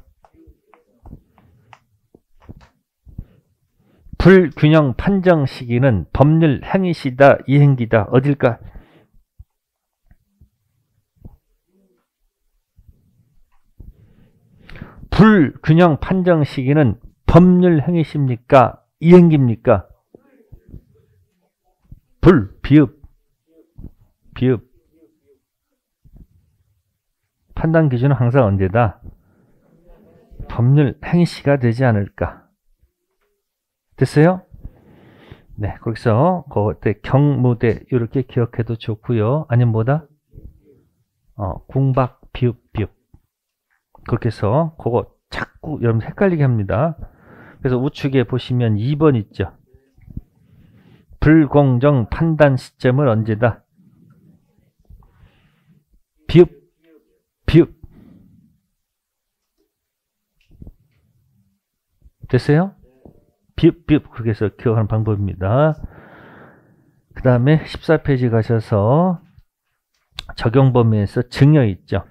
불균형 판정 시기는 법률 행위시다, 이행기다. 어딜까? 불균형 판정 시기는 법률 행위십니까? 이행기입니까? 비읍. 판단 기준은 항상 언제다? 법률 행위시가 되지 않을까? 됐어요? 네, 거기서 그때 경무대 이렇게 기억해도 좋고요. 아니면 뭐다? 궁박, 비읍. 그렇게 해서 그거 자꾸 여러분 헷갈리게 합니다. 그래서 우측에 보시면 2번 있죠. 불공정 판단 시점을 언제다? 비읍, 비읍. 됐어요? 비읍, 비읍. 그렇게 해서 기억하는 방법입니다. 그 다음에 14페이지 가셔서 적용 범위에서 증여 있죠.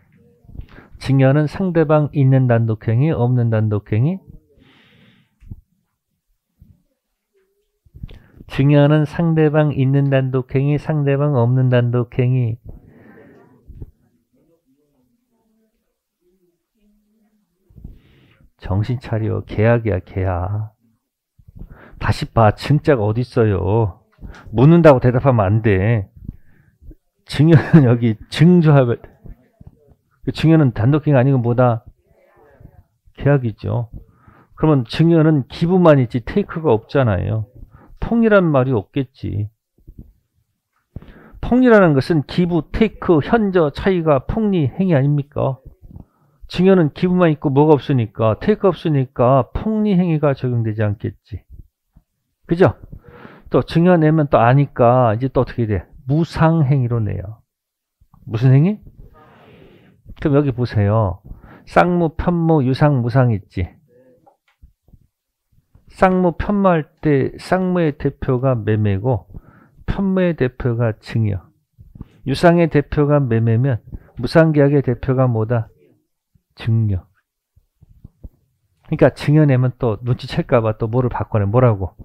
증여는 상대방 있는 단독행위, 없는 단독행위. 증여는 상대방 있는 단독행위, 상대방 없는 단독행위. 정신 차려. 계약이야, 계약. 다시 봐. 증자가 어디 있어요. 묻는다고 대답하면 안 돼. 증여는 여기 증조합을. 증여는 단독행위 아니고 뭐다? 계약이죠. 그러면 증여는 기부만 있지 테이크가 없잖아요. 통이란 말이 없겠지. 통이라는 것은 기부, 테이크, 현저, 차이가 폭리, 행위 아닙니까? 증여는 기부만 있고 뭐가 없으니까, 테이크 없으니까 폭리 행위가 적용되지 않겠지. 그죠? 또 증여 내면 또 아니까 이제 또 어떻게 돼? 무상행위로 내요. 무슨 행위? 그럼 여기 보세요. 쌍무, 편무, 유상, 무상 있지. 쌍무, 편무할 때 쌍무의 대표가 매매고 편무의 대표가 증여. 유상의 대표가 매매면 무상계약의 대표가 뭐다? 증여. 그러니까 증여 내면 또 눈치챌까봐 또 뭐를 바꿔내. 뭐라고?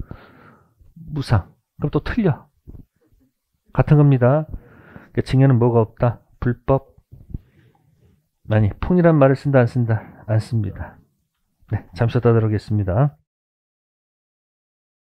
무상. 그럼 또 틀려. 같은 겁니다. 그러니까 증여는 뭐가 없다? 불법. 아니, 폭리란 말을 쓴다 안 쓴다? 안 씁니다. 네, 잠시 더 들어오겠습니다.